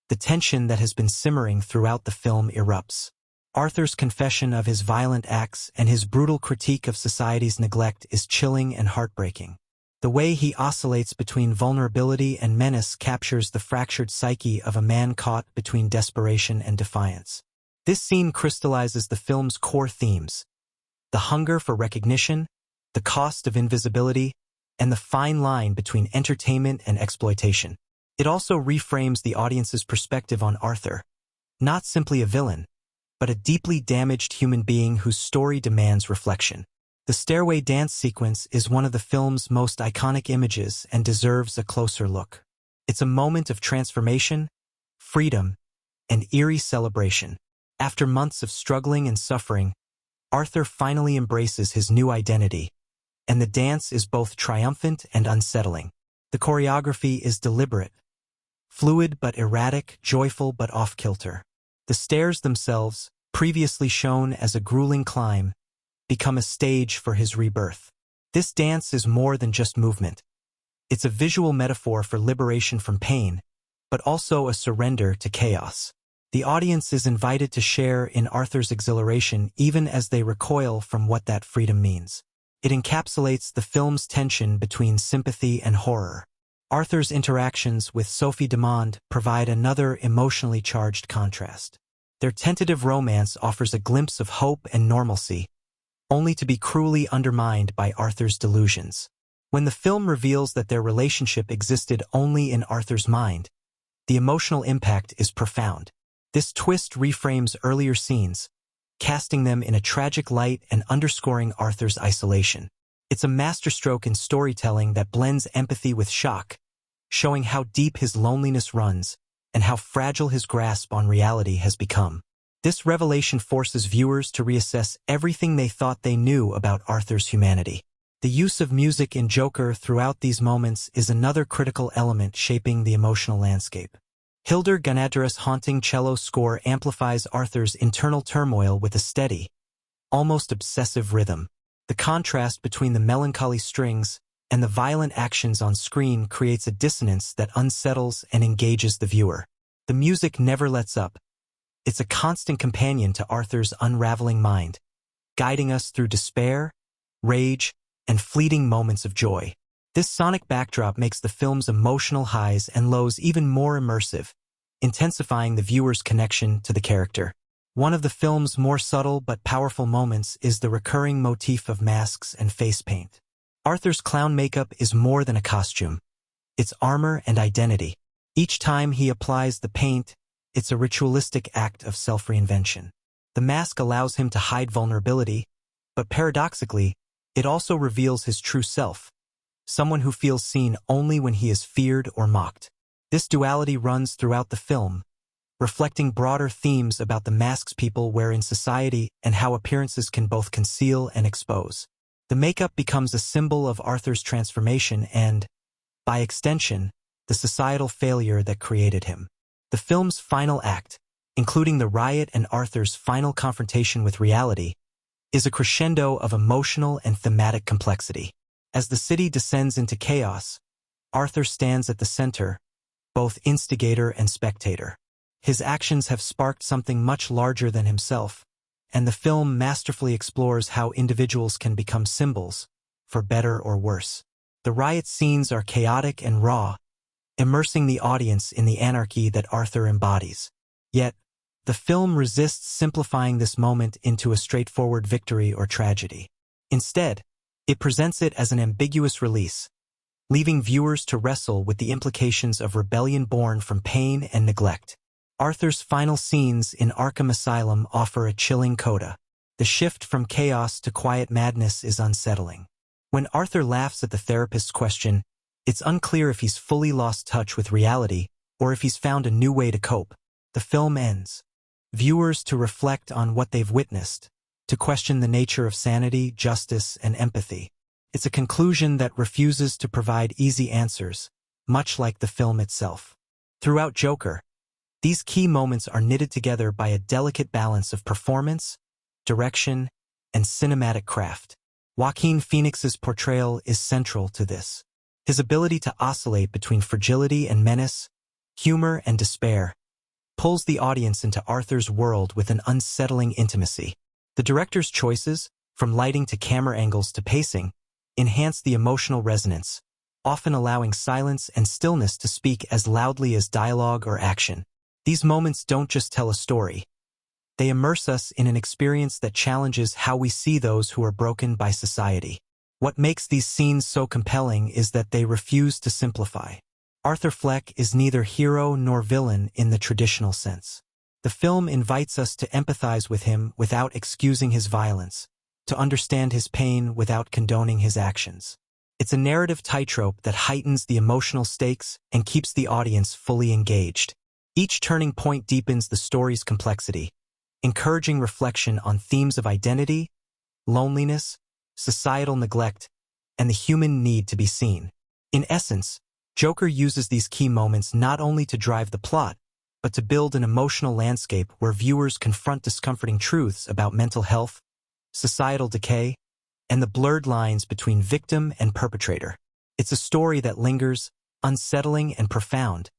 the tension that has been simmering throughout the film erupts. Arthur's confession of his violent acts and his brutal critique of society's neglect is chilling and heartbreaking. The way he oscillates between vulnerability and menace captures the fractured psyche of a man caught between desperation and defiance. This scene crystallizes the film's core themes: the hunger for recognition, the cost of invisibility, and the fine line between entertainment and exploitation. It also reframes the audience's perspective on Arthur, not simply a villain, but a deeply damaged human being whose story demands reflection. The stairway dance sequence is one of the film's most iconic images and deserves a closer look. It's a moment of transformation, freedom, and eerie celebration. After months of struggling and suffering, Arthur finally embraces his new identity, and the dance is both triumphant and unsettling. The choreography is deliberate, fluid but erratic, joyful but off-kilter. The stairs themselves, previously shown as a grueling climb, become a stage for his rebirth. This dance is more than just movement. It's a visual metaphor for liberation from pain, but also a surrender to chaos. The audience is invited to share in Arthur's exhilaration even as they recoil from what that freedom means. It encapsulates the film's tension between sympathy and horror. Arthur's interactions with Sophie Demond provide another emotionally charged contrast. Their tentative romance offers a glimpse of hope and normalcy, only to be cruelly undermined by Arthur's delusions. When the film reveals that their relationship existed only in Arthur's mind, the emotional impact is profound. This twist reframes earlier scenes, casting them in a tragic light and underscoring Arthur's isolation. It's a masterstroke in storytelling that blends empathy with shock, showing how deep his loneliness runs and how fragile his grasp on reality has become. This revelation forces viewers to reassess everything they thought they knew about Arthur's humanity. The use of music in Joker throughout these moments is another critical element shaping the emotional landscape. Hildur Guðnadóttir's haunting cello score amplifies Arthur's internal turmoil with a steady, almost obsessive rhythm. The contrast between the melancholy strings and the violent actions on screen creates a dissonance that unsettles and engages the viewer. The music never lets up. It's a constant companion to Arthur's unraveling mind, guiding us through despair, rage, and fleeting moments of joy. This sonic backdrop makes the film's emotional highs and lows even more immersive, intensifying the viewer's connection to the character. One of the film's more subtle but powerful moments is the recurring motif of masks and face paint. Arthur's clown makeup is more than a costume. It's armor and identity. Each time he applies the paint, it's a ritualistic act of self-reinvention. The mask allows him to hide vulnerability, but paradoxically, it also reveals his true self, someone who feels seen only when he is feared or mocked. This duality runs throughout the film, reflecting broader themes about the masks people wear in society and how appearances can both conceal and expose. The makeup becomes a symbol of Arthur's transformation and, by extension, the societal failure that created him. The film's final act, including the riot and Arthur's final confrontation with reality, is a crescendo of emotional and thematic complexity. As the city descends into chaos, Arthur stands at the center, both instigator and spectator. His actions have sparked something much larger than himself, and the film masterfully explores how individuals can become symbols, for better or worse. The riot scenes are chaotic and raw, immersing the audience in the anarchy that Arthur embodies. Yet, the film resists simplifying this moment into a straightforward victory or tragedy. Instead, it presents it as an ambiguous release, leaving viewers to wrestle with the implications of rebellion born from pain and neglect. Arthur's final scenes in Arkham Asylum offer a chilling coda. The shift from chaos to quiet madness is unsettling. When Arthur laughs at the therapist's question, it's unclear if he's fully lost touch with reality or if he's found a new way to cope. The film ends. Viewers to reflect on what they've witnessed, to question the nature of sanity, justice, and empathy. It's a conclusion that refuses to provide easy answers, much like the film itself. Throughout Joker, these key moments are knitted together by a delicate balance of performance, direction, and cinematic craft. Joaquin Phoenix's portrayal is central to this. His ability to oscillate between fragility and menace, humor and despair, pulls the audience into Arthur's world with an unsettling intimacy. The director's choices, from lighting to camera angles to pacing, enhance the emotional resonance, often allowing silence and stillness to speak as loudly as dialogue or action. These moments don't just tell a story. They immerse us in an experience that challenges how we see those who are broken by society. What makes these scenes so compelling is that they refuse to simplify. Arthur Fleck is neither hero nor villain in the traditional sense. The film invites us to empathize with him without excusing his violence, to understand his pain without condoning his actions. It's a narrative tightrope that heightens the emotional stakes and keeps the audience fully engaged. Each turning point deepens the story's complexity, encouraging reflection on themes of identity, loneliness, societal neglect, and the human need to be seen. In essence, Joker uses these key moments not only to drive the plot, but to build an emotional landscape where viewers confront discomforting truths about mental health, societal decay, and the blurred lines between victim and perpetrator. It's a story that lingers, unsettling and profound,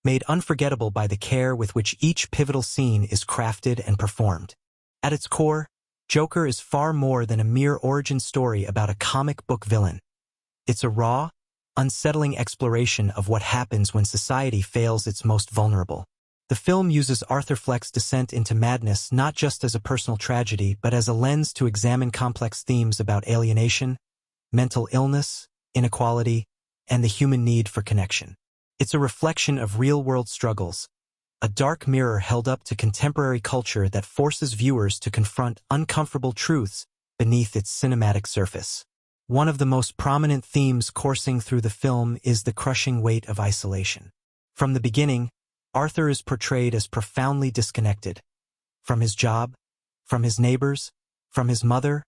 made unforgettable by the care with which each pivotal scene is crafted and performed. At its core, Joker is far more than a mere origin story about a comic book villain. It's a raw, unsettling exploration of what happens when society fails its most vulnerable. The film uses Arthur Fleck's descent into madness not just as a personal tragedy but as a lens to examine complex themes about alienation, mental illness, inequality, and the human need for connection. It's a reflection of real-world struggles, a dark mirror held up to contemporary culture that forces viewers to confront uncomfortable truths beneath its cinematic surface. One of the most prominent themes coursing through the film is the crushing weight of isolation. From the beginning, Arthur is portrayed as profoundly disconnected, from his job, from his neighbors, from his mother,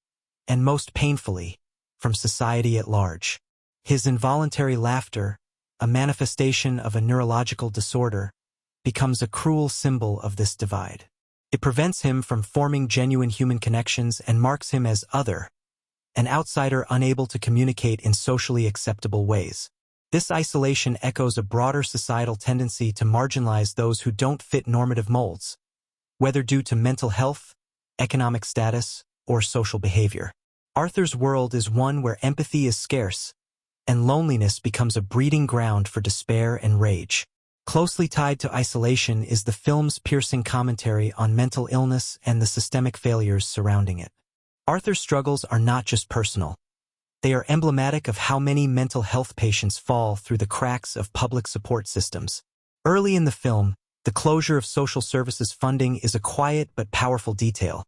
and most painfully, from society at large. His involuntary laughter, a manifestation of a neurological disorder, becomes a cruel symbol of this divide. It prevents him from forming genuine human connections and marks him as other, an outsider unable to communicate in socially acceptable ways. This isolation echoes a broader societal tendency to marginalize those who don't fit normative molds, whether due to mental health, economic status, or social behavior. Arthur's world is one where empathy is scarce, and loneliness becomes a breeding ground for despair and rage. Closely tied to isolation is the film's piercing commentary on mental illness and the systemic failures surrounding it. Arthur's struggles are not just personal. They are emblematic of how many mental health patients fall through the cracks of public support systems. Early in the film, the closure of social services funding is a quiet but powerful detail.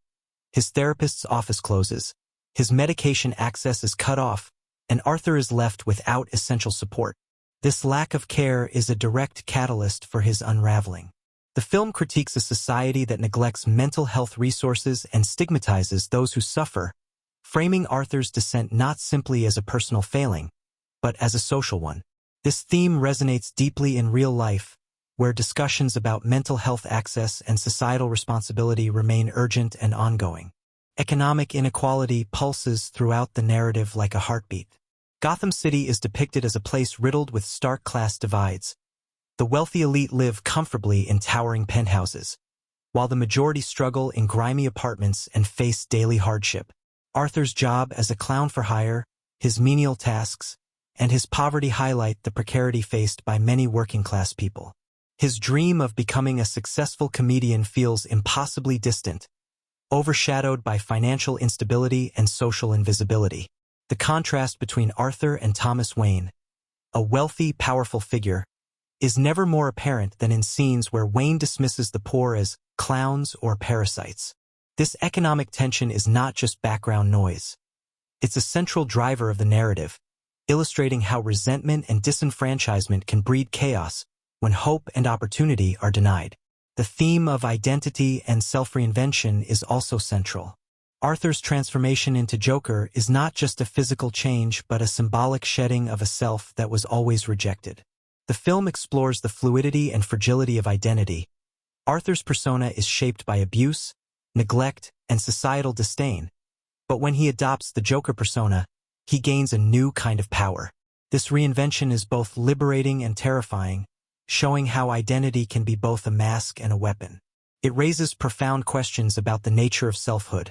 His therapist's office closes, his medication access is cut off, and Arthur is left without essential support. This lack of care is a direct catalyst for his unraveling. The film critiques a society that neglects mental health resources and stigmatizes those who suffer, framing Arthur's descent not simply as a personal failing, but as a social one. This theme resonates deeply in real life, where discussions about mental health access and societal responsibility remain urgent and ongoing. Economic inequality pulses throughout the narrative like a heartbeat. Gotham City is depicted as a place riddled with stark class divides. The wealthy elite live comfortably in towering penthouses, while the majority struggle in grimy apartments and face daily hardship. Arthur's job as a clown for hire, his menial tasks, and his poverty highlight the precarity faced by many working-class people. His dream of becoming a successful comedian feels impossibly distant, overshadowed by financial instability and social invisibility. The contrast between Arthur and Thomas Wayne, a wealthy, powerful figure, is never more apparent than in scenes where Wayne dismisses the poor as clowns or parasites. This economic tension is not just background noise. It's a central driver of the narrative, illustrating how resentment and disenfranchisement can breed chaos when hope and opportunity are denied. The theme of identity and self-reinvention is also central. Arthur's transformation into Joker is not just a physical change but a symbolic shedding of a self that was always rejected. The film explores the fluidity and fragility of identity. Arthur's persona is shaped by abuse, neglect, and societal disdain, but when he adopts the Joker persona, he gains a new kind of power. This reinvention is both liberating and terrifying, showing how identity can be both a mask and a weapon. It raises profound questions about the nature of selfhood.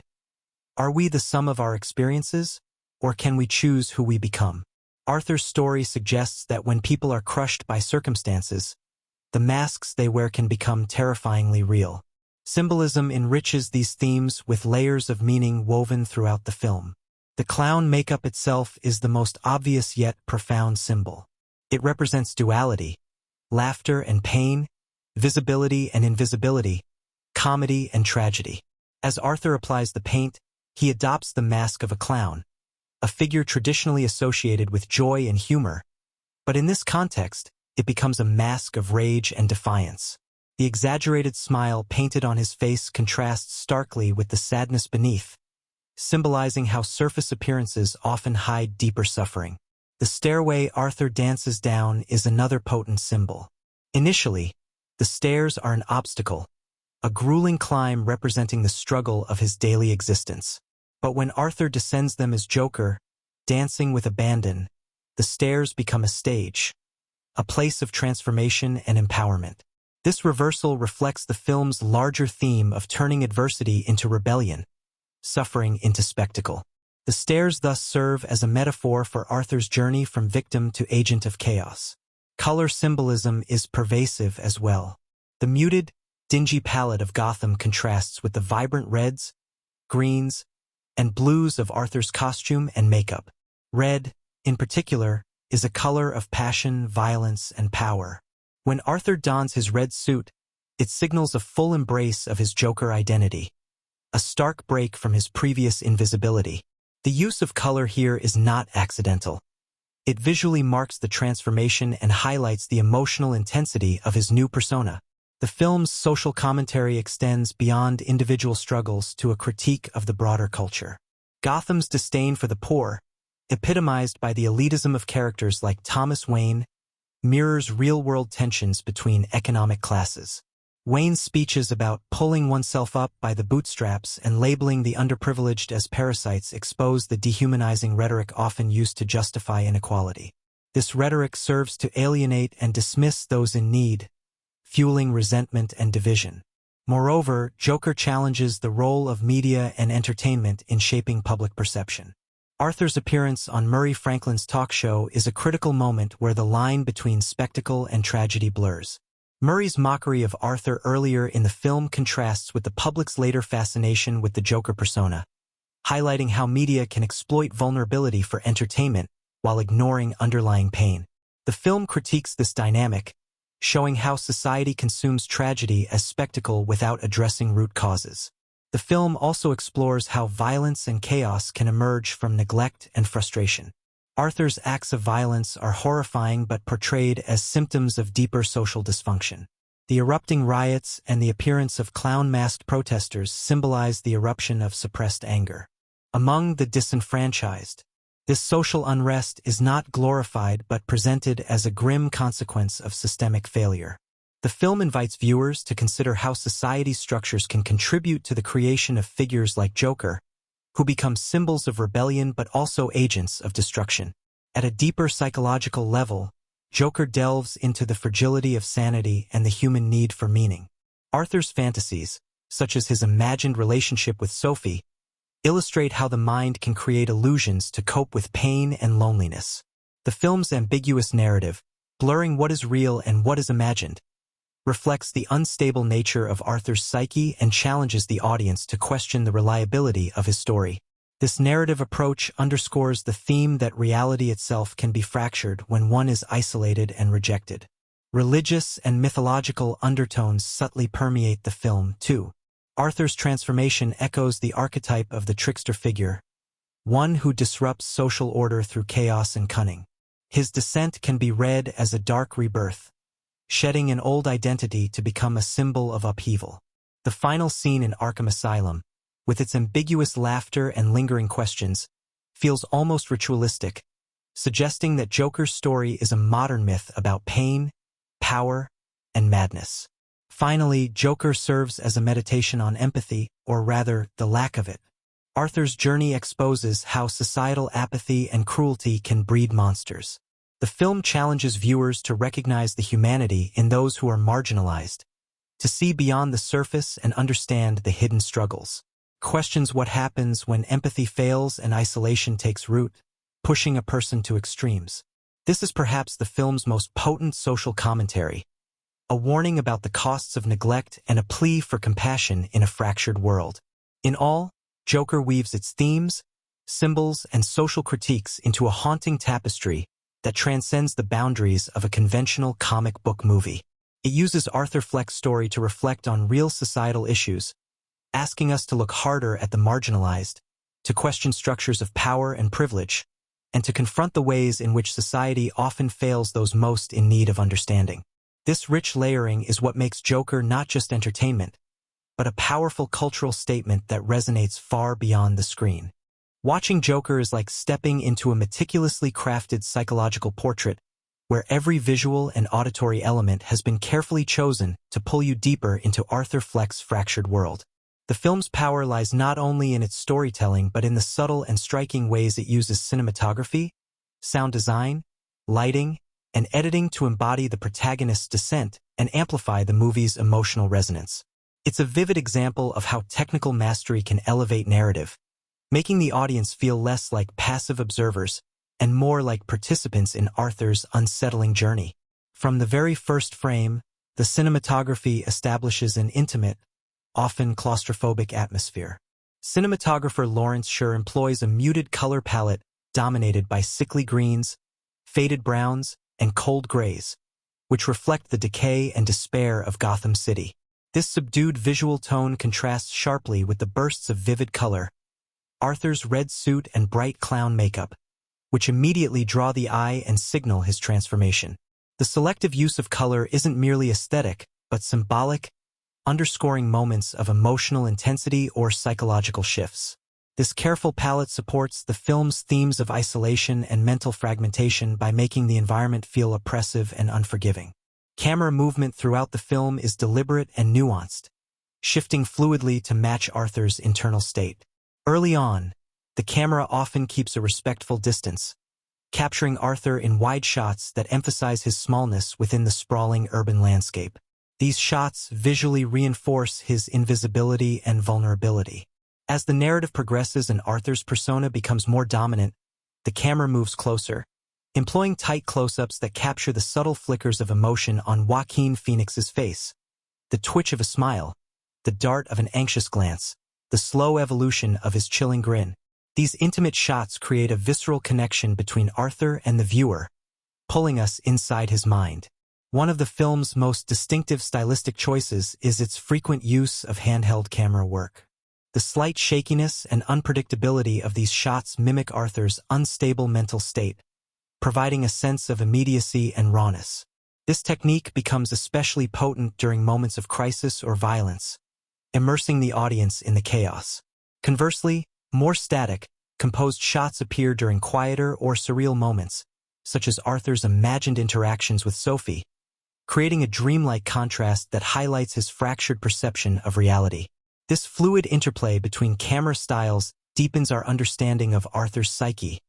Are we the sum of our experiences, or can we choose who we become? Arthur's story suggests that when people are crushed by circumstances, the masks they wear can become terrifyingly real. Symbolism enriches these themes with layers of meaning woven throughout the film. The clown makeup itself is the most obvious yet profound symbol. It represents duality, laughter and pain, visibility and invisibility, comedy and tragedy. As Arthur applies the paint, he adopts the mask of a clown, a figure traditionally associated with joy and humor, but in this context, it becomes a mask of rage and defiance. The exaggerated smile painted on his face contrasts starkly with the sadness beneath, symbolizing how surface appearances often hide deeper suffering. The stairway Arthur dances down is another potent symbol. Initially, the stairs are an obstacle, a grueling climb representing the struggle of his daily existence. But when Arthur descends them as Joker, dancing with abandon, the stairs become a stage, a place of transformation and empowerment. This reversal reflects the film's larger theme of turning adversity into rebellion, suffering into spectacle. The stairs thus serve as a metaphor for Arthur's journey from victim to agent of chaos. Color symbolism is pervasive as well. The muted, dingy palette of Gotham contrasts with the vibrant reds, greens, and blues of Arthur's costume and makeup. Red, in particular, is a color of passion, violence, and power. When Arthur dons his red suit, it signals a full embrace of his Joker identity, a stark break from his previous invisibility. The use of color here is not accidental. It visually marks the transformation and highlights the emotional intensity of his new persona. The film's social commentary extends beyond individual struggles to a critique of the broader culture. Gotham's disdain for the poor, epitomized by the elitism of characters like Thomas Wayne, mirrors real-world tensions between economic classes. Wayne's speeches about pulling oneself up by the bootstraps and labeling the underprivileged as parasites expose the dehumanizing rhetoric often used to justify inequality. This rhetoric serves to alienate and dismiss those in need, fueling resentment and division. Moreover, Joker challenges the role of media and entertainment in shaping public perception. Arthur's appearance on Murray Franklin's talk show is a critical moment where the line between spectacle and tragedy blurs. Murray's mockery of Arthur earlier in the film contrasts with the public's later fascination with the Joker persona, highlighting how media can exploit vulnerability for entertainment while ignoring underlying pain. The film critiques this dynamic, showing how society consumes tragedy as spectacle without addressing root causes. The film also explores how violence and chaos can emerge from neglect and frustration. Arthur's acts of violence are horrifying but portrayed as symptoms of deeper social dysfunction. The erupting riots and the appearance of clown-masked protesters symbolize the eruption of suppressed anger. Among the disenfranchised, this social unrest is not glorified but presented as a grim consequence of systemic failure. The film invites viewers to consider how society's structures can contribute to the creation of figures like Joker, who become symbols of rebellion but also agents of destruction. At a deeper psychological level, Joker delves into the fragility of sanity and the human need for meaning. Arthur's fantasies, such as his imagined relationship with Sophie, illustrate how the mind can create illusions to cope with pain and loneliness. The film's ambiguous narrative, blurring what is real and what is imagined, reflects the unstable nature of Arthur's psyche and challenges the audience to question the reliability of his story. This narrative approach underscores the theme that reality itself can be fractured when one is isolated and rejected. Religious and mythological undertones subtly permeate the film, too. Arthur's transformation echoes the archetype of the trickster figure, one who disrupts social order through chaos and cunning. His descent can be read as a dark rebirth, shedding an old identity to become a symbol of upheaval. The final scene in Arkham Asylum, with its ambiguous laughter and lingering questions, feels almost ritualistic, suggesting that Joker's story is a modern myth about pain, power, and madness. Finally, Joker serves as a meditation on empathy, or rather, the lack of it. Arthur's journey exposes how societal apathy and cruelty can breed monsters. The film challenges viewers to recognize the humanity in those who are marginalized, to see beyond the surface and understand the hidden struggles. Questions what happens when empathy fails and isolation takes root, pushing a person to extremes. This is perhaps the film's most potent social commentary, a warning about the costs of neglect and a plea for compassion in a fractured world. In all, Joker weaves its themes, symbols, and social critiques into a haunting tapestry that transcends the boundaries of a conventional comic book movie. It uses Arthur Fleck's story to reflect on real societal issues, asking us to look harder at the marginalized, to question structures of power and privilege, and to confront the ways in which society often fails those most in need of understanding. This rich layering is what makes Joker not just entertainment, but a powerful cultural statement that resonates far beyond the screen. Watching Joker is like stepping into a meticulously crafted psychological portrait, where every visual and auditory element has been carefully chosen to pull you deeper into Arthur Fleck's fractured world. The film's power lies not only in its storytelling but in the subtle and striking ways it uses cinematography, sound design, lighting, and editing to embody the protagonist's descent and amplify the movie's emotional resonance. It's a vivid example of how technical mastery can elevate narrative, making the audience feel less like passive observers and more like participants in Arthur's unsettling journey. From the very first frame, the cinematography establishes an intimate, often claustrophobic atmosphere. Cinematographer Lawrence Sher employs a muted color palette dominated by sickly greens, faded browns, and cold grays, which reflect the decay and despair of Gotham City. This subdued visual tone contrasts sharply with the bursts of vivid color, Arthur's red suit and bright clown makeup, which immediately draw the eye and signal his transformation. The selective use of color isn't merely aesthetic, but symbolic, underscoring moments of emotional intensity or psychological shifts. This careful palette supports the film's themes of isolation and mental fragmentation by making the environment feel oppressive and unforgiving. Camera movement throughout the film is deliberate and nuanced, shifting fluidly to match Arthur's internal state. Early on, the camera often keeps a respectful distance, capturing Arthur in wide shots that emphasize his smallness within the sprawling urban landscape. These shots visually reinforce his invisibility and vulnerability. As the narrative progresses and Arthur's persona becomes more dominant, the camera moves closer, employing tight close-ups that capture the subtle flickers of emotion on Joaquin Phoenix's face. The twitch of a smile, the dart of an anxious glance, the slow evolution of his chilling grin. These intimate shots create a visceral connection between Arthur and the viewer, pulling us inside his mind. One of the film's most distinctive stylistic choices is its frequent use of handheld camera work. The slight shakiness and unpredictability of these shots mimic Arthur's unstable mental state, providing a sense of immediacy and rawness. This technique becomes especially potent during moments of crisis or violence, immersing the audience in the chaos. Conversely, more static, composed shots appear during quieter or surreal moments, such as Arthur's imagined interactions with Sophie, creating a dreamlike contrast that highlights his fractured perception of reality. This fluid interplay between camera styles deepens our understanding of Arthur's psyche,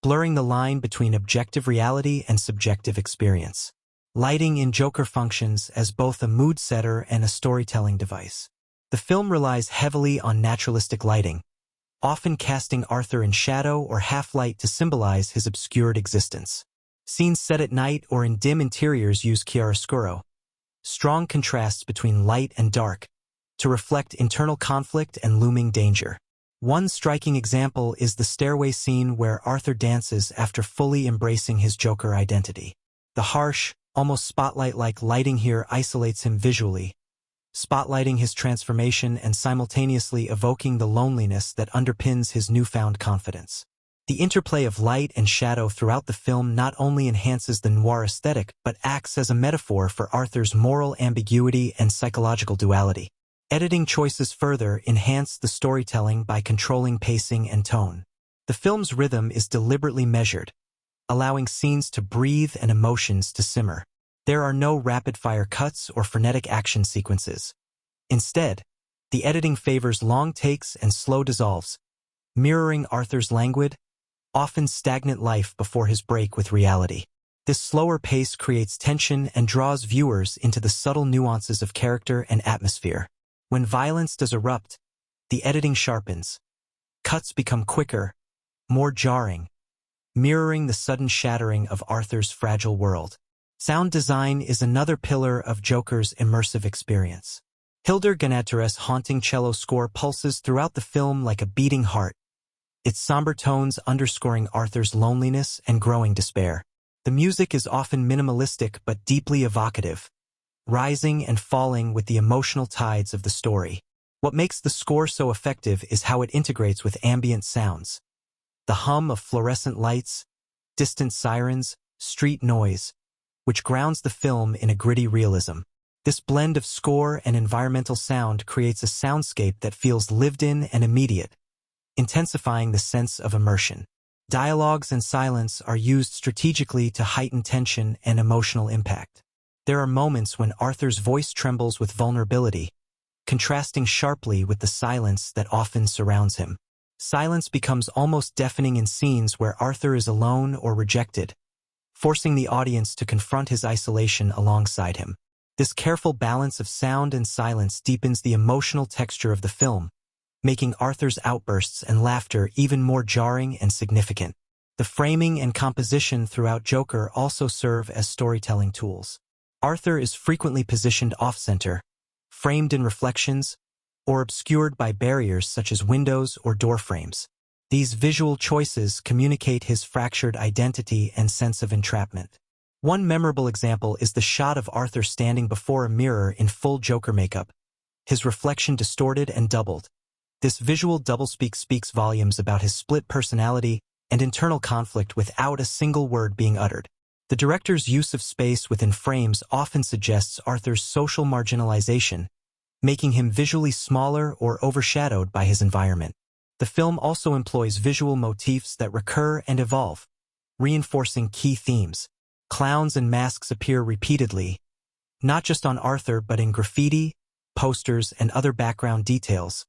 blurring the line between objective reality and subjective experience. Lighting in Joker functions as both a mood setter and a storytelling device. The film relies heavily on naturalistic lighting, often casting Arthur in shadow or half-light to symbolize his obscured existence. Scenes set at night or in dim interiors use chiaroscuro, strong contrasts between light and dark, to reflect internal conflict and looming danger. One striking example is the stairway scene where Arthur dances after fully embracing his Joker identity. The harsh, almost spotlight-like lighting here isolates him visually, spotlighting his transformation and simultaneously evoking the loneliness that underpins his newfound confidence. The interplay of light and shadow throughout the film not only enhances the noir aesthetic but acts as a metaphor for Arthur's moral ambiguity and psychological duality. Editing choices further enhance the storytelling by controlling pacing and tone. The film's rhythm is deliberately measured, allowing scenes to breathe and emotions to simmer. There are no rapid-fire cuts or frenetic action sequences. Instead, the editing favors long takes and slow dissolves, mirroring Arthur's languid, often stagnant life before his break with reality. This slower pace creates tension and draws viewers into the subtle nuances of character and atmosphere. When violence does erupt, the editing sharpens. Cuts become quicker, more jarring, mirroring the sudden shattering of Arthur's fragile world. Sound design is another pillar of Joker's immersive experience. Hildur Ganadottir's haunting cello score pulses throughout the film like a beating heart, its somber tones underscoring Arthur's loneliness and growing despair. The music is often minimalistic but deeply evocative, rising and falling with the emotional tides of the story. What makes the score so effective is how it integrates with ambient sounds. The hum of fluorescent lights, distant sirens, street noise, which grounds the film in a gritty realism. This blend of score and environmental sound creates a soundscape that feels lived in and immediate, intensifying the sense of immersion. Dialogues and silence are used strategically to heighten tension and emotional impact. There are moments when Arthur's voice trembles with vulnerability, contrasting sharply with the silence that often surrounds him. Silence becomes almost deafening in scenes where Arthur is alone or rejected, forcing the audience to confront his isolation alongside him. This careful balance of sound and silence deepens the emotional texture of the film, making Arthur's outbursts and laughter even more jarring and significant. The framing and composition throughout Joker also serve as storytelling tools. Arthur is frequently positioned off-center, framed in reflections, or obscured by barriers such as windows or door frames. These visual choices communicate his fractured identity and sense of entrapment. One memorable example is the shot of Arthur standing before a mirror in full Joker makeup, his reflection distorted and doubled. This visual doublespeak speaks volumes about his split personality and internal conflict without a single word being uttered. The director's use of space within frames often suggests Arthur's social marginalization, making him visually smaller or overshadowed by his environment. The film also employs visual motifs that recur and evolve, reinforcing key themes. Clowns and masks appear repeatedly, not just on Arthur but in graffiti, posters, and other background details,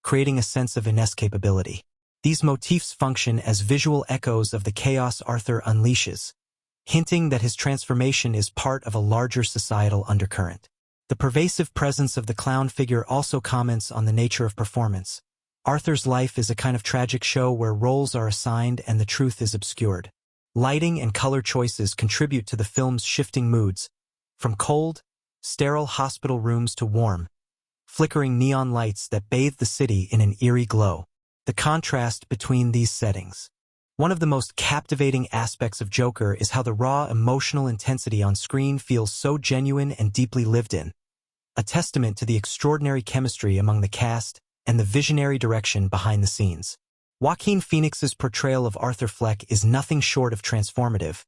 creating a sense of inescapability. These motifs function as visual echoes of the chaos Arthur unleashes, hinting that his transformation is part of a larger societal undercurrent. The pervasive presence of the clown figure also comments on the nature of performance. Arthur's life is a kind of tragic show where roles are assigned and the truth is obscured. Lighting and color choices contribute to the film's shifting moods, from cold, sterile hospital rooms to warm, flickering neon lights that bathe the city in an eerie glow. The contrast between these settings. One of the most captivating aspects of Joker is how the raw emotional intensity on screen feels so genuine and deeply lived in, a testament to the extraordinary chemistry among the cast and the visionary direction behind the scenes. Joaquin Phoenix's portrayal of Arthur Fleck is nothing short of transformative,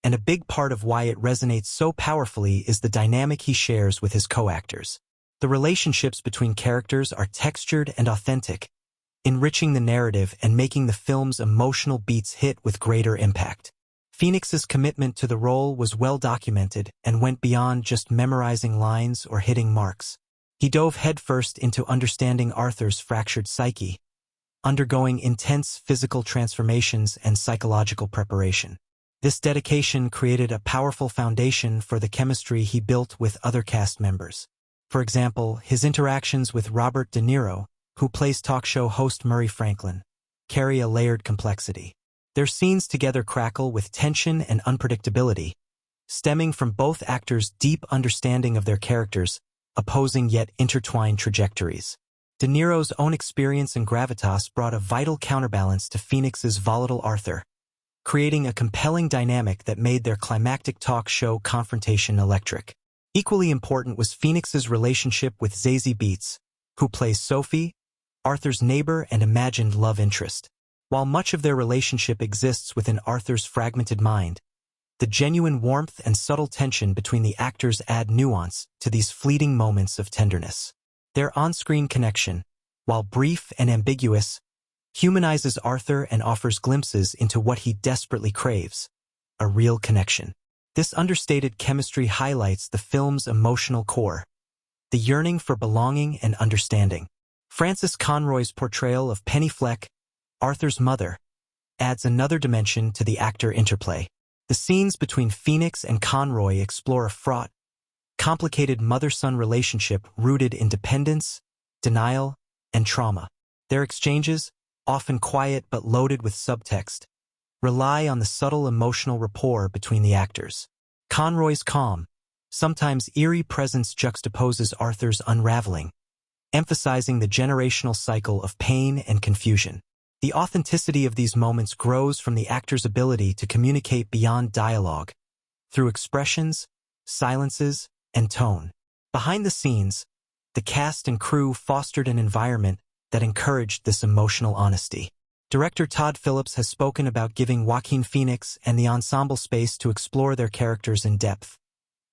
and a big part of why it resonates so powerfully is the dynamic he shares with his co-actors. The relationships between characters are textured and authentic, enriching the narrative and making the film's emotional beats hit with greater impact. Phoenix's commitment to the role was well documented and went beyond just memorizing lines or hitting marks. He dove headfirst into understanding Arthur's fractured psyche, undergoing intense physical transformations and psychological preparation. This dedication created a powerful foundation for the chemistry he built with other cast members. For example, his interactions with Robert De Niro, who plays talk show host Murray Franklin, carry a layered complexity. Their scenes together crackle with tension and unpredictability, stemming from both actors' deep understanding of their characters' opposing yet intertwined trajectories. De Niro's own experience and gravitas brought a vital counterbalance to Phoenix's volatile Arthur, creating a compelling dynamic that made their climactic talk show confrontation electric. Equally important was Phoenix's relationship with Zazie Beetz, who plays Sophie, Arthur's neighbor and imagined love interest. While much of their relationship exists within Arthur's fragmented mind, the genuine warmth and subtle tension between the actors add nuance to these fleeting moments of tenderness. Their on-screen connection, while brief and ambiguous, humanizes Arthur and offers glimpses into what he desperately craves, a real connection. This understated chemistry highlights the film's emotional core, the yearning for belonging and understanding. Frances Conroy's portrayal of Penny Fleck, Arthur's mother, adds another dimension to the actor interplay. The scenes between Phoenix and Conroy explore a fraught, complicated mother-son relationship rooted in dependence, denial, and trauma. Their exchanges, often quiet but loaded with subtext, rely on the subtle emotional rapport between the actors. Conroy's calm, sometimes eerie presence juxtaposes Arthur's unraveling, emphasizing the generational cycle of pain and confusion. The authenticity of these moments grows from the actor's ability to communicate beyond dialogue, through expressions, silences, and tone. Behind the scenes, the cast and crew fostered an environment that encouraged this emotional honesty. Director Todd Phillips has spoken about giving Joaquin Phoenix and the ensemble space to explore their characters in depth,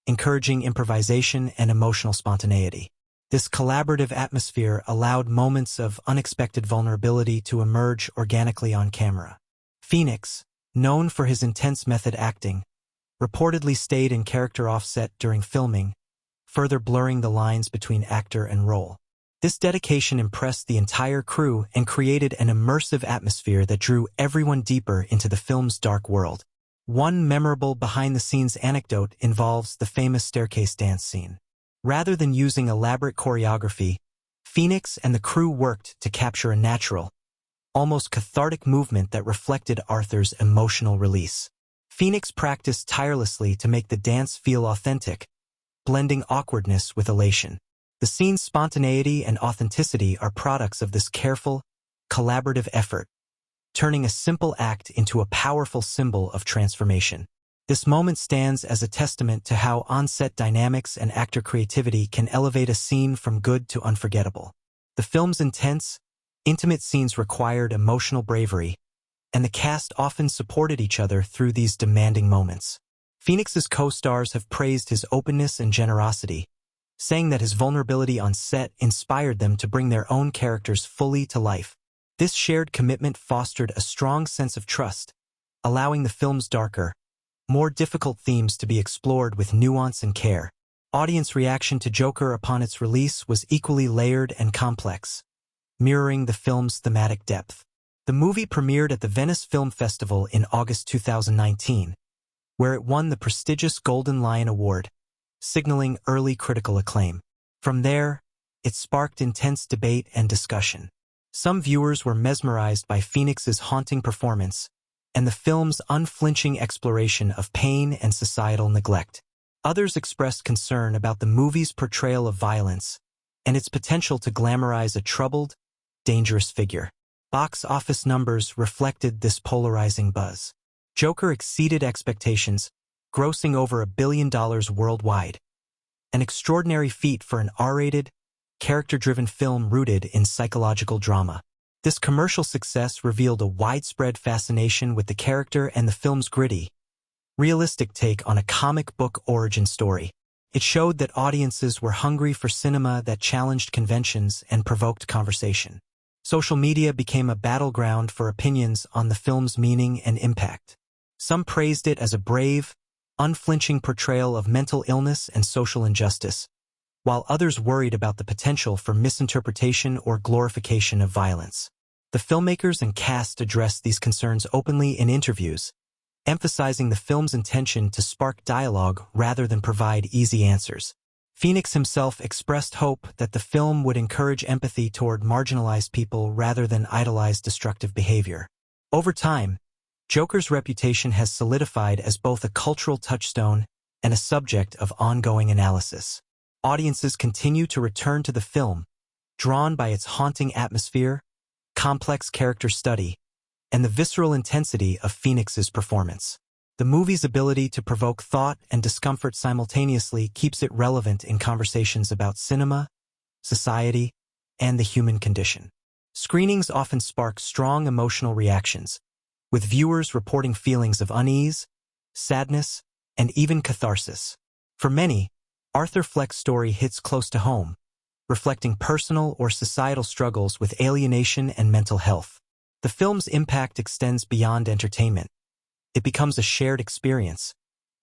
encouraging improvisation and emotional spontaneity. This collaborative atmosphere allowed moments of unexpected vulnerability to emerge organically on camera. Phoenix, known for his intense method acting, reportedly stayed in character offset during filming, further blurring the lines between actor and role. This dedication impressed the entire crew and created an immersive atmosphere that drew everyone deeper into the film's dark world. One memorable behind-the-scenes anecdote involves the famous staircase dance scene. Rather than using elaborate choreography, Phoenix and the crew worked to capture a natural, almost cathartic movement that reflected Arthur's emotional release. Phoenix practiced tirelessly to make the dance feel authentic, blending awkwardness with elation. The scene's spontaneity and authenticity are products of this careful, collaborative effort, turning a simple act into a powerful symbol of transformation. This moment stands as a testament to how on-set dynamics and actor creativity can elevate a scene from good to unforgettable. The film's intense, intimate scenes required emotional bravery, and the cast often supported each other through these demanding moments. Phoenix's co-stars have praised his openness and generosity, saying that his vulnerability on set inspired them to bring their own characters fully to life. This shared commitment fostered a strong sense of trust, allowing the film's darker, more difficult themes to be explored with nuance and care. Audience reaction to Joker upon its release was equally layered and complex, mirroring the film's thematic depth. The movie premiered at the Venice Film Festival in August 2019, where it won the prestigious Golden Lion Award, signaling early critical acclaim. From there, it sparked intense debate and discussion. Some viewers were mesmerized by Phoenix's haunting performance and the film's unflinching exploration of pain and societal neglect. Others expressed concern about the movie's portrayal of violence and its potential to glamorize a troubled, dangerous figure. Box office numbers reflected this polarizing buzz. Joker exceeded expectations, grossing over $1 billion worldwide, an extraordinary feat for an R-rated, character-driven film rooted in psychological drama. This commercial success revealed a widespread fascination with the character and the film's gritty, realistic take on a comic book origin story. It showed that audiences were hungry for cinema that challenged conventions and provoked conversation. Social media became a battleground for opinions on the film's meaning and impact. Some praised it as a brave, unflinching portrayal of mental illness and social injustice, while others worried about the potential for misinterpretation or glorification of violence. The filmmakers and cast addressed these concerns openly in interviews, emphasizing the film's intention to spark dialogue rather than provide easy answers. Phoenix himself expressed hope that the film would encourage empathy toward marginalized people rather than idolize destructive behavior. Over time, Joker's reputation has solidified as both a cultural touchstone and a subject of ongoing analysis. Audiences continue to return to the film, drawn by its haunting atmosphere, complex character study, and the visceral intensity of Phoenix's performance. The movie's ability to provoke thought and discomfort simultaneously keeps it relevant in conversations about cinema, society, and the human condition. Screenings often spark strong emotional reactions, with viewers reporting feelings of unease, sadness, and even catharsis. For many, Arthur Fleck's story hits close to home, reflecting personal or societal struggles with alienation and mental health. The film's impact extends beyond entertainment. It becomes a shared experience,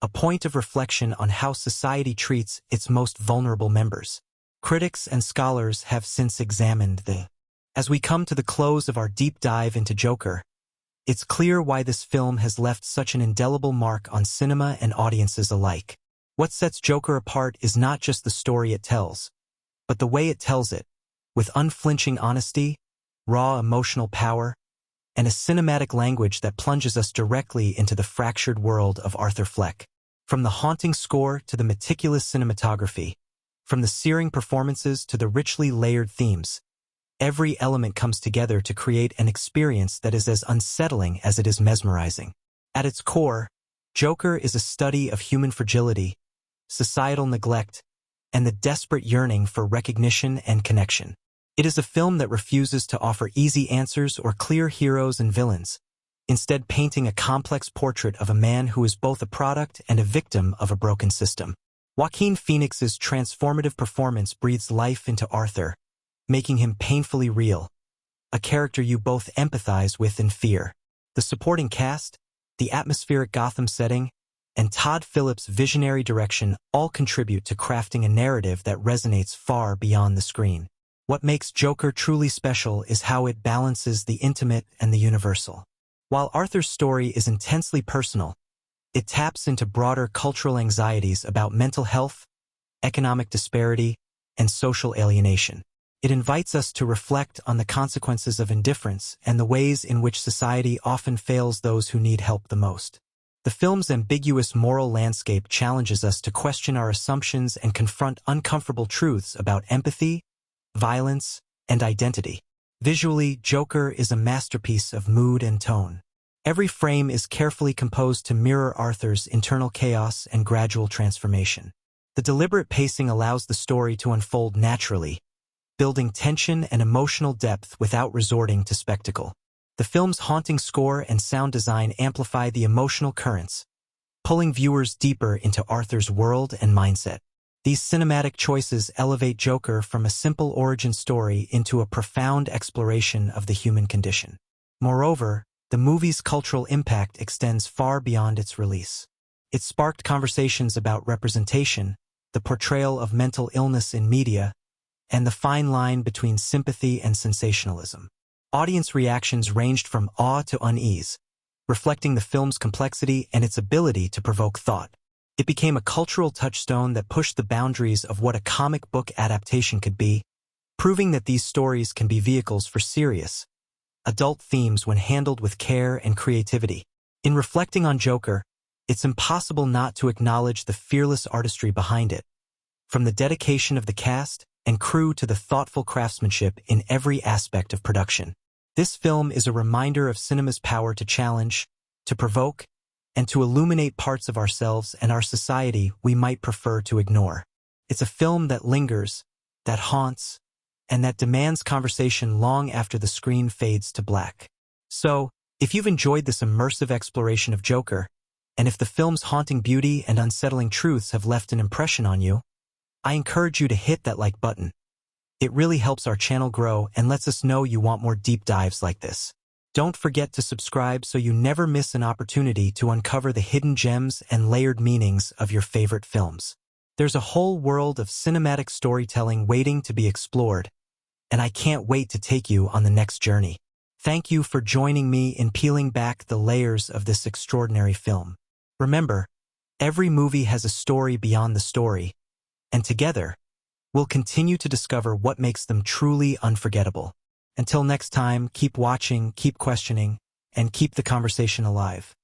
a point of reflection on how society treats its most vulnerable members. Critics and scholars have since examined the. As we come to the close of our deep dive into Joker, it's clear why this film has left such an indelible mark on cinema and audiences alike. What sets Joker apart is not just the story it tells, but the way it tells it, with unflinching honesty, raw emotional power, and a cinematic language that plunges us directly into the fractured world of Arthur Fleck. From the haunting score to the meticulous cinematography, from the searing performances to the richly layered themes, every element comes together to create an experience that is as unsettling as it is mesmerizing. At its core, Joker is a study of human fragility, societal neglect, and the desperate yearning for recognition and connection. It is a film that refuses to offer easy answers or clear heroes and villains, instead painting a complex portrait of a man who is both a product and a victim of a broken system. Joaquin Phoenix's transformative performance breathes life into Arthur, making him painfully real, a character you both empathize with and fear. The supporting cast, the atmospheric Gotham setting, and Todd Phillips' visionary direction all contribute to crafting a narrative that resonates far beyond the screen. What makes Joker truly special is how it balances the intimate and the universal. While Arthur's story is intensely personal, it taps into broader cultural anxieties about mental health, economic disparity, and social alienation. It invites us to reflect on the consequences of indifference and the ways in which society often fails those who need help the most. The film's ambiguous moral landscape challenges us to question our assumptions and confront uncomfortable truths about empathy, violence, and identity. Visually, Joker is a masterpiece of mood and tone. Every frame is carefully composed to mirror Arthur's internal chaos and gradual transformation. The deliberate pacing allows the story to unfold naturally, building tension and emotional depth without resorting to spectacle. The film's haunting score and sound design amplify the emotional currents, pulling viewers deeper into Arthur's world and mindset. These cinematic choices elevate Joker from a simple origin story into a profound exploration of the human condition. Moreover, the movie's cultural impact extends far beyond its release. It sparked conversations about representation, the portrayal of mental illness in media, and the fine line between sympathy and sensationalism. Audience reactions ranged from awe to unease, reflecting the film's complexity and its ability to provoke thought. It became a cultural touchstone that pushed the boundaries of what a comic book adaptation could be, proving that these stories can be vehicles for serious, adult themes when handled with care and creativity. In reflecting on Joker, it's impossible not to acknowledge the fearless artistry behind it. From the dedication of the cast and crew to the thoughtful craftsmanship in every aspect of production. This film is a reminder of cinema's power to challenge, to provoke, and to illuminate parts of ourselves and our society we might prefer to ignore. It's a film that lingers, that haunts, and that demands conversation long after the screen fades to black. So, if you've enjoyed this immersive exploration of Joker, And if the film's haunting beauty and unsettling truths have left an impression on you, I encourage you to hit that like button. It really helps our channel grow and lets us know you want more deep dives like this. Don't forget to subscribe so you never miss an opportunity to uncover the hidden gems and layered meanings of your favorite films. There's a whole world of cinematic storytelling waiting to be explored, and I can't wait to take you on the next journey. Thank you for joining me in peeling back the layers of this extraordinary film. Remember, every movie has a story beyond the story, and together, we'll continue to discover what makes them truly unforgettable. Until next time, keep watching, keep questioning, and keep the conversation alive.